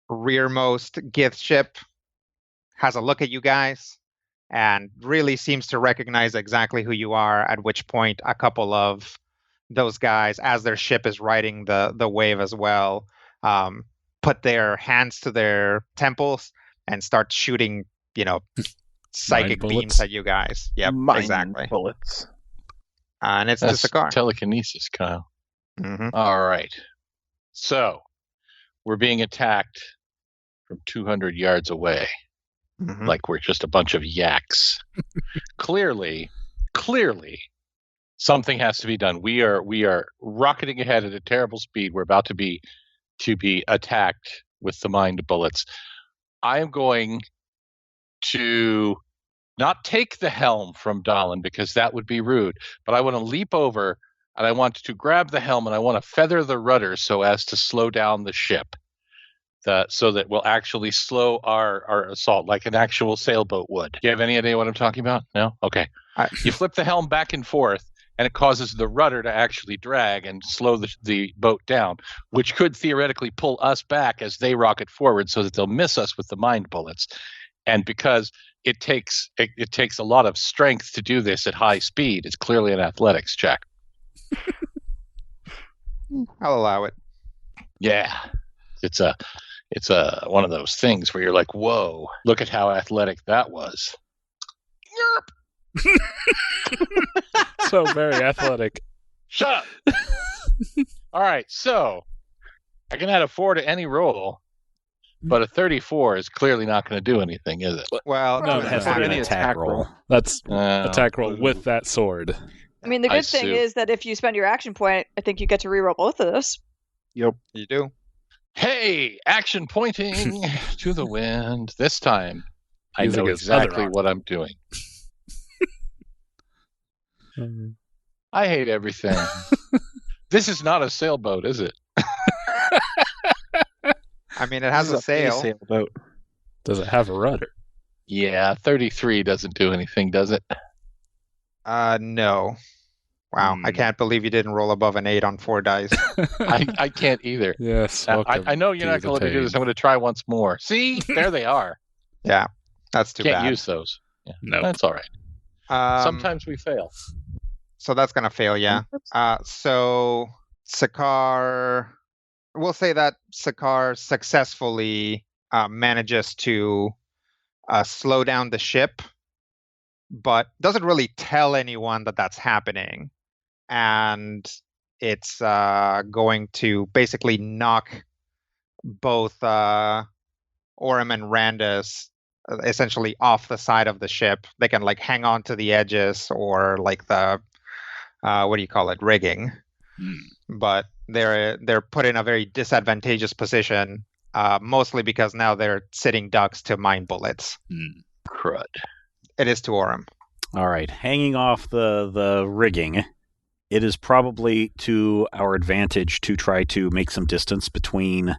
rearmost Gith ship has a look at you guys and really seems to recognize exactly who you are, at which point a couple of those guys, as their ship is riding the wave as well, put their hands to their temples and start shooting, psychic beams at you guys. Yep, exactly. Bullets. And it's That's the Sakar. telekinesis, Kyle. Mm-hmm. All right. So we're being attacked from 200 yards away. Mm-hmm. Like we're just a bunch of yaks. Clearly, Something has to be done. We are rocketing ahead at a terrible speed. We're about to be attacked with the mind bullets. I am going to not take the helm from Dallin because that would be rude, but I want to leap over and I want to grab the helm and I want to feather the rudder so as to slow down the ship. So that we'll actually slow our assault like an actual sailboat would. Do you have any idea what I'm talking about? No? Okay. You flip the helm back and forth, and it causes the rudder to actually drag and slow the boat down, which could theoretically pull us back as they rocket forward so that they'll miss us with the mind bullets. And because it takes a lot of strength to do this at high speed, it's clearly an athletics check. I'll allow it. Yeah. It's one of those things where you're like, whoa, look at how athletic that was. Yerp! So very athletic. Shut up! All right, so I can add a 4 to any roll, but a 34 is clearly not going to do anything, is it? Well, No, It has to be an attack roll. That's attack roll with that sword. I mean, the good thing is that if you spend your action point, I think you get to reroll both of those. Yep. You do. Hey, action pointing to the wind. This time, I Using know his exactly other what I'm doing. I hate everything. This is not a sailboat, is it? I mean, it has a sail. Sailboat. Does it have a rudder? Yeah, 33 doesn't do anything, does it? No. Wow, I can't believe you didn't roll above an 8 on 4 dice. I can't either. Yes. I know you're not going to let me do this. I'm going to try once more. See? There they are. Yeah, that's too Can't bad. use those. Yeah, No. That's all right. Sometimes we fail. So that's going to fail, yeah. So Sakar, we'll say that Sakar successfully manages to slow down the ship, but doesn't really tell anyone that that's happening. And it's going to basically knock both Orem and Randus essentially off the side of the ship. They can like hang on to the edges or like the what do you call it, rigging. But they're put in a very disadvantageous position, mostly because now they're sitting ducks to mine bullets. Crud. It is to Orem. All right, hanging off the rigging, it is probably to our advantage to try to make some distance between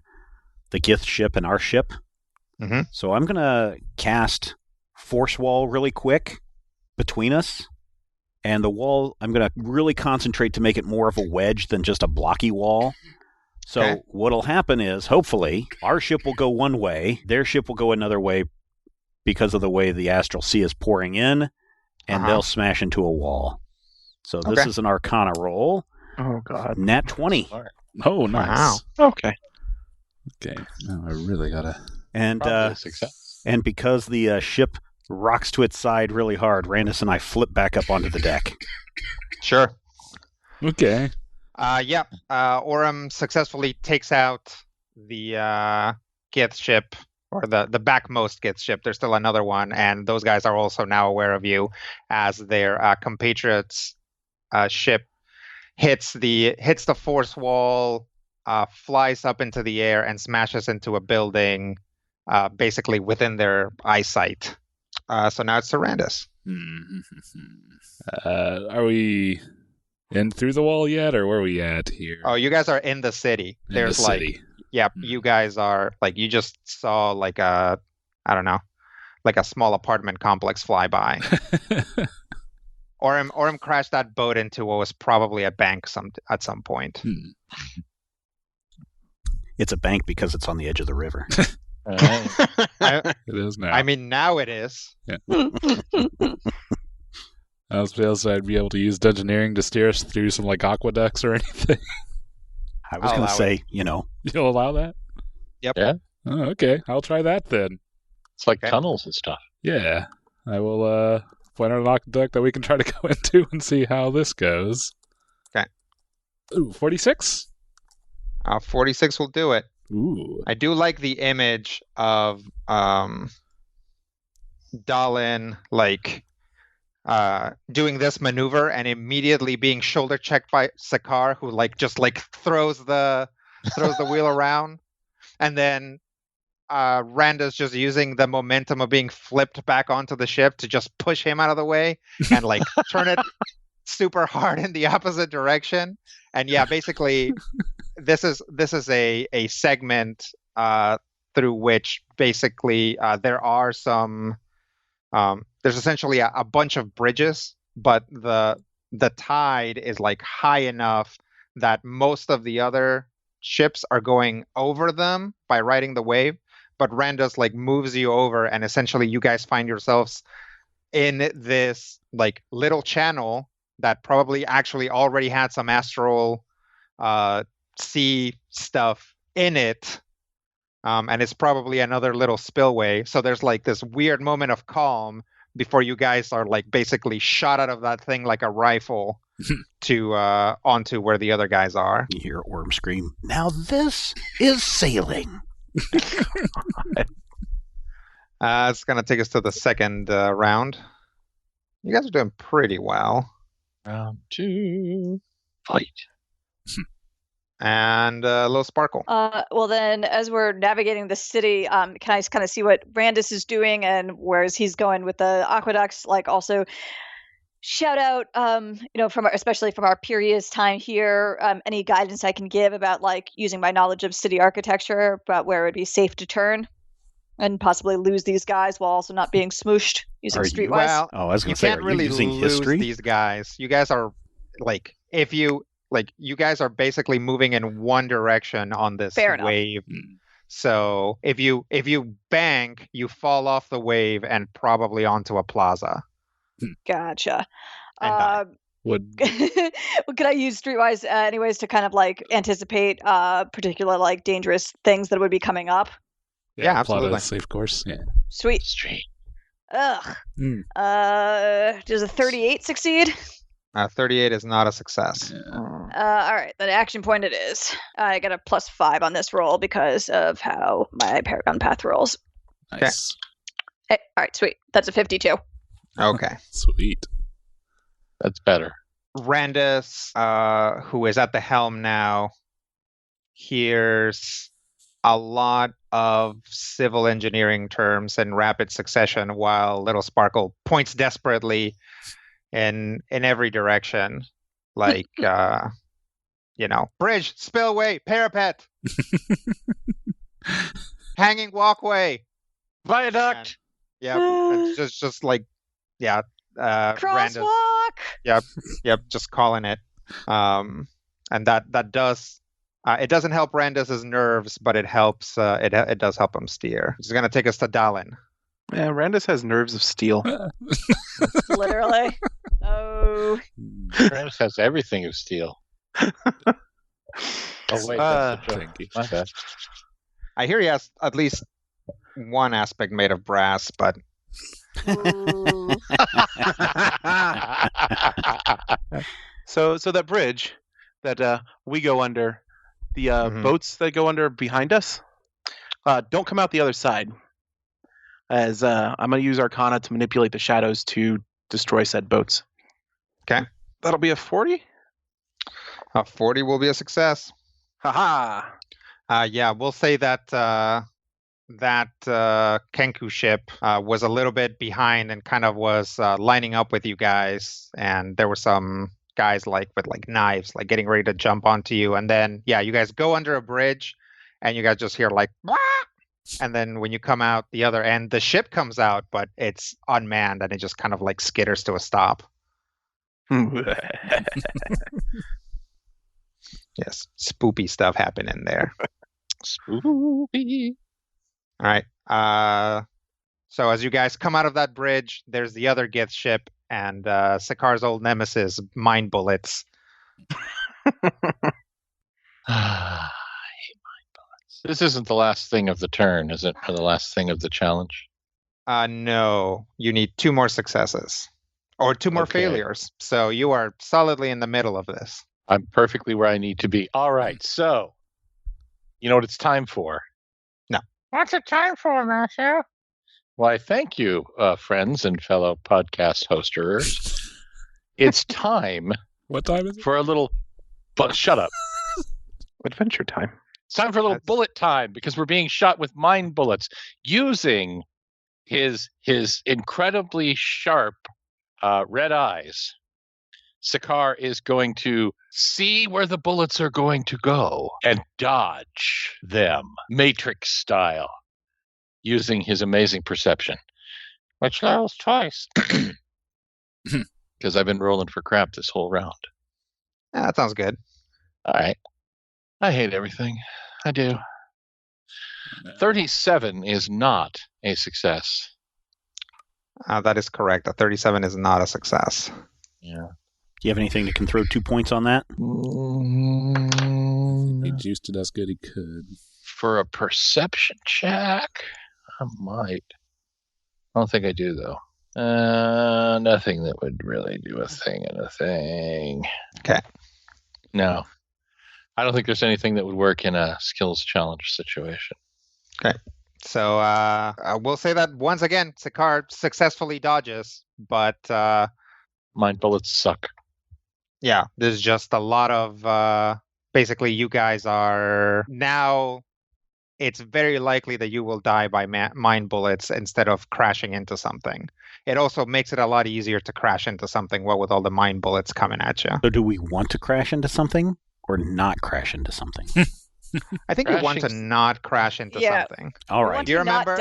the Gith ship and our ship. Mm-hmm. So I'm going to cast Force Wall really quick between us. And the wall, I'm going to really concentrate to make it more of a wedge than just a blocky wall. So what'll happen is, hopefully, our ship will go one way, their ship will go another way because of the way the astral sea is pouring in, and they'll smash into a wall. So this is an Arcana roll. Oh, God. Nat 20. Oh, nice. Wow. Okay. Okay. Now I really gotta. And Probably a success. and because the ship rocks to its side really hard, Randus and I flip back up onto the deck. Sure. Okay. Orem successfully takes out the Gith ship, or the backmost Gith ship. There's still another one, and those guys are also now aware of you as their compatriots' ship hits the force wall, flies up into the air, and smashes into a building basically within their eyesight. So now it's Sarandis. Are we in through the wall yet, or where are we at here? Oh, you guys are in the city. In There's the like, city. you guys are like, you just saw like a, I don't know, like a small apartment complex fly by. Orem crashed that boat into what was probably a bank at some point. It's a bank because it's on the edge of the river. It is now. I mean, now it is. Yeah. I was supposed I'd be able to use Dungeoneering to steer us through some like aqueducts or anything. I was going to say, you know. You'll allow that? Yep. Yeah. Oh, okay. I'll try that then. It's like tunnels and stuff. Yeah. I will point out an aqueduct that we can try to go into and see how this goes. Okay. Ooh, 46? 46 will do it. Ooh. I do like the image of Dalin, like, doing this maneuver and immediately being shoulder checked by Sakar, who just throws the wheel around, and then Randa's just using the momentum of being flipped back onto the ship to just push him out of the way and turn it super hard in the opposite direction. And yeah, basically this is a segment through which basically there are some there's essentially a bunch of bridges, but the tide is high enough that most of the other ships are going over them by riding the wave, but Randa's moves you over, and essentially you guys find yourselves in this little channel that probably actually already had some astral sea stuff in it. And it's probably another little spillway. So there's this weird moment of calm before you guys are basically shot out of that thing like a rifle to onto where the other guys are. You hear Orm scream, "Now this is sailing." It's going to take us to the second round. You guys are doing pretty well. Round 2. Fight. And Low Sparkle. Well, then, as we're navigating the city, can I just kind of see what Brandis is doing and where he's going with the aqueducts? Also, shout out, especially from our previous time here, any guidance I can give about using my knowledge of city architecture, about where it would be safe to turn and possibly lose these guys while also not being smooshed using Streetwise. Well, I was going you to say, can't are really you using lose history? these guys. You guys are if you you guys are basically moving in one direction on this wave. So if you bank, you fall off the wave and probably onto a plaza. Gotcha. Would Could I use Streetwise anyways to kind of anticipate particular dangerous things that would be coming up? Yeah, plot absolutely. a safe course. Yeah. Sweet. Straight. Ugh. Mm. Does a 38 succeed? 38 is not a success. All right, then action point it is. I get a +5 on this roll because of how my Paragon Path rolls. Nice. Hey, all right, sweet. That's a 52. Okay. Sweet. That's better. Randus, who is at the helm now, hears a lot of civil engineering terms in rapid succession while Little Sparkle points desperately in every direction, bridge, spillway, parapet, hanging walkway, Viaduct. It's just crosswalk. Yep, just calling it. And that does it doesn't help Randus's nerves, but it helps. It does help him steer. It's going to take us to Dallin. Yeah, Randus has nerves of steel. Literally. Oh. Travis has everything of steel. Oh wait, that's the joke. My bad. I hear he has at least one aspect made of brass, but So that bridge that we go under, the boats that go under behind us, don't come out the other side. As I'm going to use Arcana to manipulate the shadows to destroy said boats. Okay. That'll be a 40? A 40 will be a success. Haha. Yeah, we'll say that that Kenku ship was a little bit behind and kind of was lining up with you guys, and there were some guys with knives getting ready to jump onto you, and then you guys go under a bridge and you guys just hear Wah! And then when you come out the other end, the ship comes out, but it's unmanned and it just kind of skitters to a stop. Yes, spoopy stuff happening there. Spoopy. All right. So as you guys come out of that bridge, there's the other Gith ship and Sakar's old nemesis, Mind Bullets. This isn't the last thing of the turn, is it? Or the last thing of the challenge? No. You need 2 more successes. Or 2 more failures. So you are solidly in the middle of this. I'm perfectly where I need to be. All right, so you know what it's time for? No. What's it time for, Matthew? Why, thank you, friends and fellow podcast hosters. It's time. What time is it? For a little... shut up. Adventure time. It's time for a little bullet time, because we're being shot with mind bullets. Using his incredibly sharp red eyes, Sakar is going to see where the bullets are going to go and dodge them, Matrix style, using his amazing perception. Which levels twice. Because I've been rolling for crap this whole round. Yeah, that sounds good. All right. I hate everything. I do. 37 is not a success. That is correct. A 37 is not a success. Yeah. Do you have anything that can throw 2 points on that? He juiced it as good he could. For a perception check, I might. I don't think I do, though. Nothing that would really do a thing and a thing. Okay. No. I don't think there's anything that would work in a skills challenge situation. Okay. So we'll say that once again, Sakar successfully dodges, but Mind bullets suck. yeah, there's just a lot of basically you guys are now. It's very likely that you will die by mind bullets instead of crashing into something. It also makes it a lot easier to crash into something, what with all the mind bullets coming at you. So do we want to crash into something or not crash into something? I think you want to not crash into something. All right. Do you remember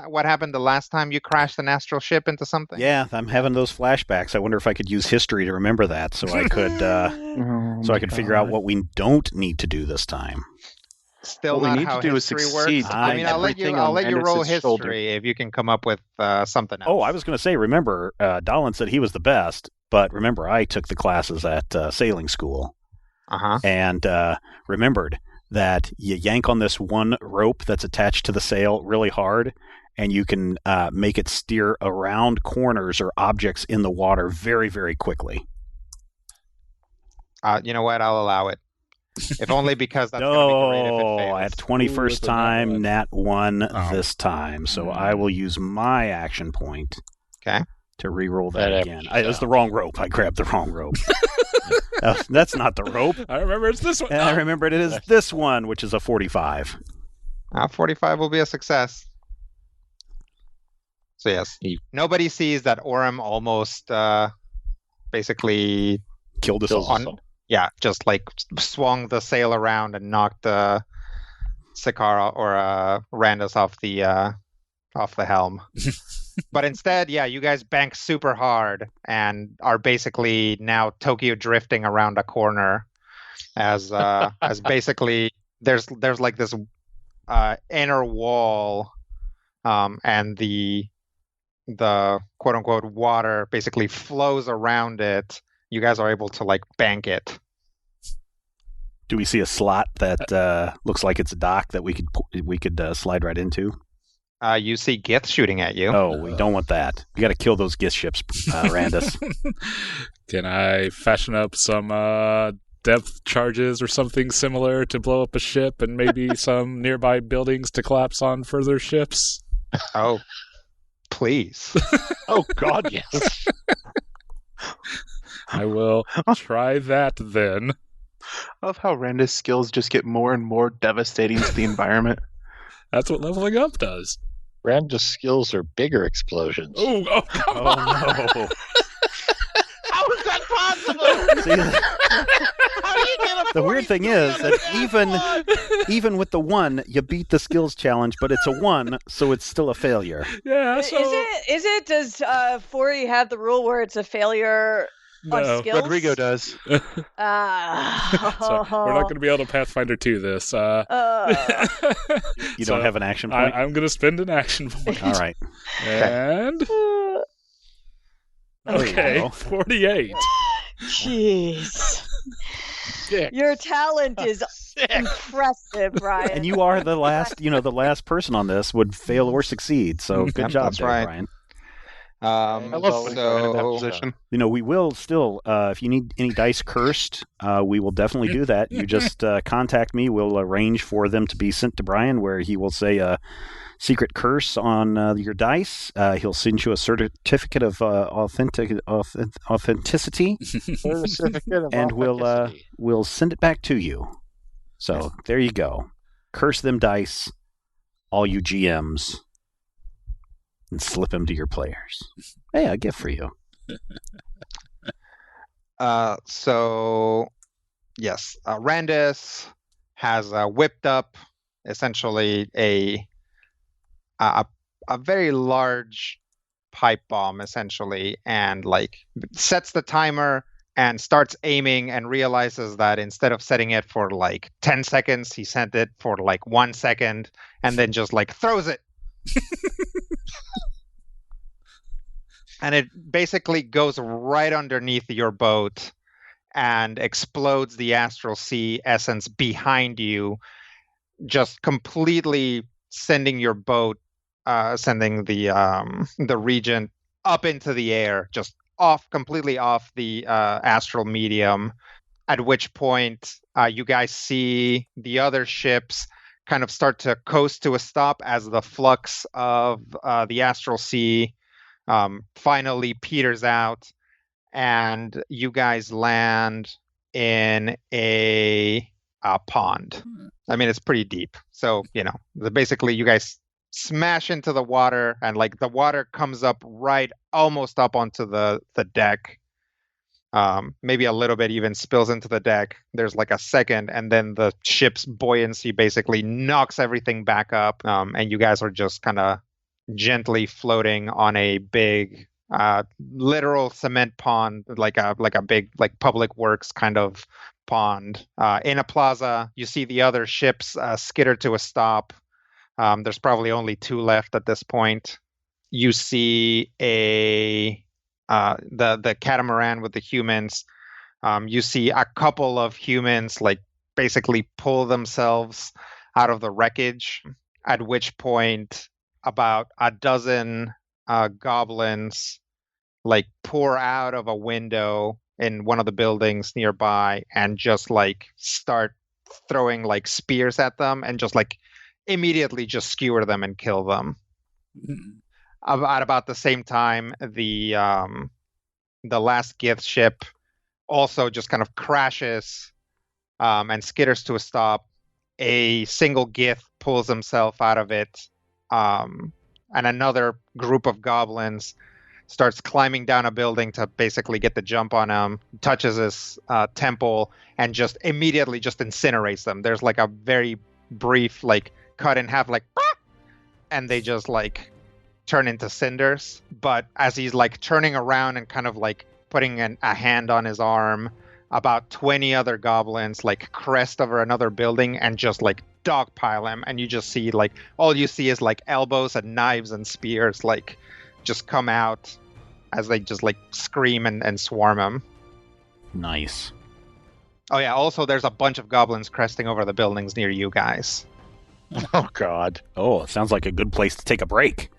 what happened the last time you crashed an astral ship into something? Yeah, I'm having those flashbacks. I wonder if I could use history to remember that so I could figure out what we don't need to do this time. Still what not we need how to do is history succeed. works. I mean, I'll let you roll history shoulder. if you can come up with something else. Oh, I was going to say, remember, Dolan said he was the best, but remember, I took the classes at sailing school. Uh-huh. And remembered that you yank on this one rope that's attached to the sail really hard, and you can make it steer around corners or objects in the water very, very quickly. You know what? I'll allow it. If only because that's going to be great if it fails. I had 21st time, nat 1 this time, so I will use my action point to re-roll that again. It was the wrong rope. I grabbed the wrong rope. That's not the rope. I remember it's this one. I remember it is this one, which is a 45. 45 will be a success. So yes, nobody sees that Orem almost basically killed us all. Yeah, just like swung the sail around and knocked Sakar or Randus off the helm. But instead, yeah, you guys bank super hard and are basically now Tokyo drifting around a corner as basically there's like this inner wall and the quote unquote water basically flows around it. You guys are able to like bank it. Do we see a slot that looks like it's a dock that we could slide right into? You see Gith shooting at you. Oh, we don't want that. We got to kill those Gith ships, Randus. Can I fashion up some depth charges or something similar to blow up a ship and maybe some nearby buildings to collapse on further ships? Oh, please. Oh, God, yes. I will try that then. I love how Randus' skills just get more and more devastating to the environment. That's what leveling up does. Randus' skills are bigger explosions. Oh, come on! No. How is that possible? See, How do you get a the weird thing is that even with the 1, you beat the skills challenge, but it's a 1, so it's still a failure. Yeah. So... Does 40 have the rule where it's a failure? No, Rodrigo does. So we're not going to be able to Pathfinder 2 this. You don't have an action point? I'm going to spend an action point. All right. And... okay, 48. Jeez. Your talent is impressive, Brian. And you are the last person on this would fail or succeed. So good job there, right. Brian. I love putting Brian in that position. We will still, if you need any dice cursed, we will definitely do that. You just contact me. We'll arrange for them to be sent to Brian, where he will say a secret curse on your dice. He'll send you a certificate of authenticity, and we'll send it back to you. So there you go. Curse them dice, all you GMs, and slip them to your players. Hey, a gift for you. So, yes, Randus has whipped up essentially a very large pipe bomb, essentially, and sets the timer and starts aiming and realizes that instead of setting it for 10 seconds, he set it for 1 second and then just throws it. And it basically goes right underneath your boat and explodes the Astral Sea essence behind you, just completely sending your boat, sending the Regent up into the air, just completely off the astral medium, at which point you guys see the other ships kind of start to coast to a stop as the flux of the Astral Sea finally peters out, and you guys land in a pond. I mean, it's pretty deep. So, basically you guys smash into the water, and the water comes up right almost up onto the deck. Maybe a little bit even spills into the deck. There's a second, and then the ship's buoyancy basically knocks everything back up, and you guys are just kind of gently floating on a big literal cement pond, like a big public works kind of pond. In a plaza, you see the other ships skitter to a stop. There's probably only 2 left at this point. You see the catamaran with the humans. You see a couple of humans basically pull themselves out of the wreckage, at which point about a dozen goblins pour out of a window in one of the buildings nearby and just start throwing spears at them and just immediately just skewer them and kill them. At about the same time, the last Gith ship also just kind of crashes and skitters to a stop. A single Gith pulls himself out of it, and another group of goblins starts climbing down a building to basically get the jump on him, touches his temple, and just immediately just incinerates them. There's a very brief cut in half, and they just turn into cinders. But as he's turning around and kind of putting a hand on his arm, about 20 other goblins crest over another building and just dogpile him, and you just see all you see is elbows and knives and spears just come out as they just scream and swarm him. Nice. Oh yeah, also there's a bunch of goblins cresting over the buildings near you guys. Oh god. Oh, it sounds like a good place to take a break.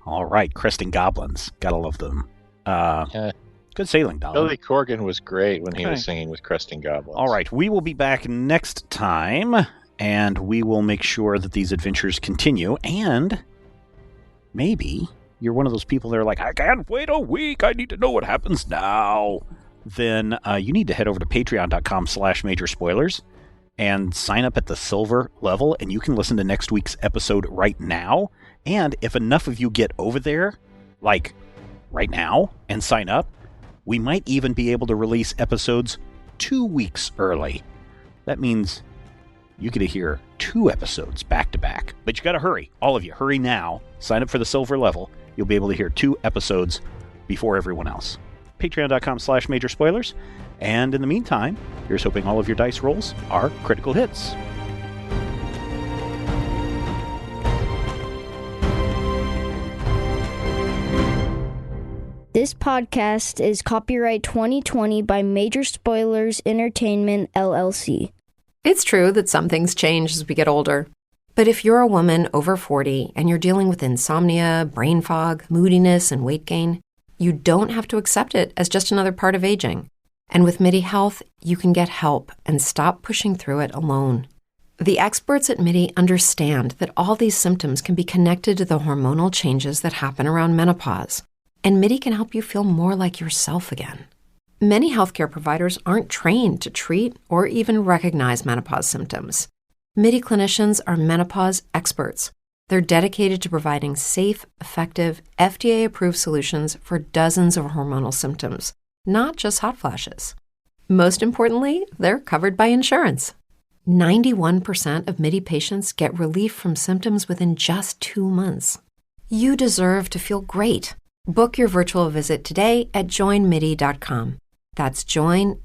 All right, cresting goblins. Gotta love them. Good sailing, Donald. Billy Corgan was great when he was singing with cresting goblins. All right, we will be back next time, and we will make sure that these adventures continue, and maybe you're one of those people that are I can't wait a week, I need to know what happens now. Then you need to head over to patreon.com/majorspoilers and sign up at the silver level, and you can listen to next week's episode right now. And if enough of you get over there, right now, and sign up, we might even be able to release episodes 2 weeks early. That means you get to hear 2 episodes back to back. But you got to hurry. All of you, hurry now. Sign up for the silver level. You'll be able to hear 2 episodes before everyone else. Patreon.com/majorspoilers. And in the meantime, here's hoping all of your dice rolls are critical hits. This podcast is copyright 2020 by Major Spoilers Entertainment, LLC. It's true that some things change as we get older. But if you're a woman over 40 and you're dealing with insomnia, brain fog, moodiness, and weight gain, you don't have to accept it as just another part of aging. And with MIDI Health, you can get help and stop pushing through it alone. The experts at MIDI understand that all these symptoms can be connected to the hormonal changes that happen around menopause, and MIDI can help you feel more like yourself again. Many healthcare providers aren't trained to treat or even recognize menopause symptoms. MIDI clinicians are menopause experts. They're dedicated to providing safe, effective, FDA-approved solutions for dozens of hormonal symptoms, not just hot flashes. Most importantly, they're covered by insurance. 91% of MIDI patients get relief from symptoms within just 2 months. You deserve to feel great. Book your virtual visit today at joinmidi.com. That's joinmidi.com.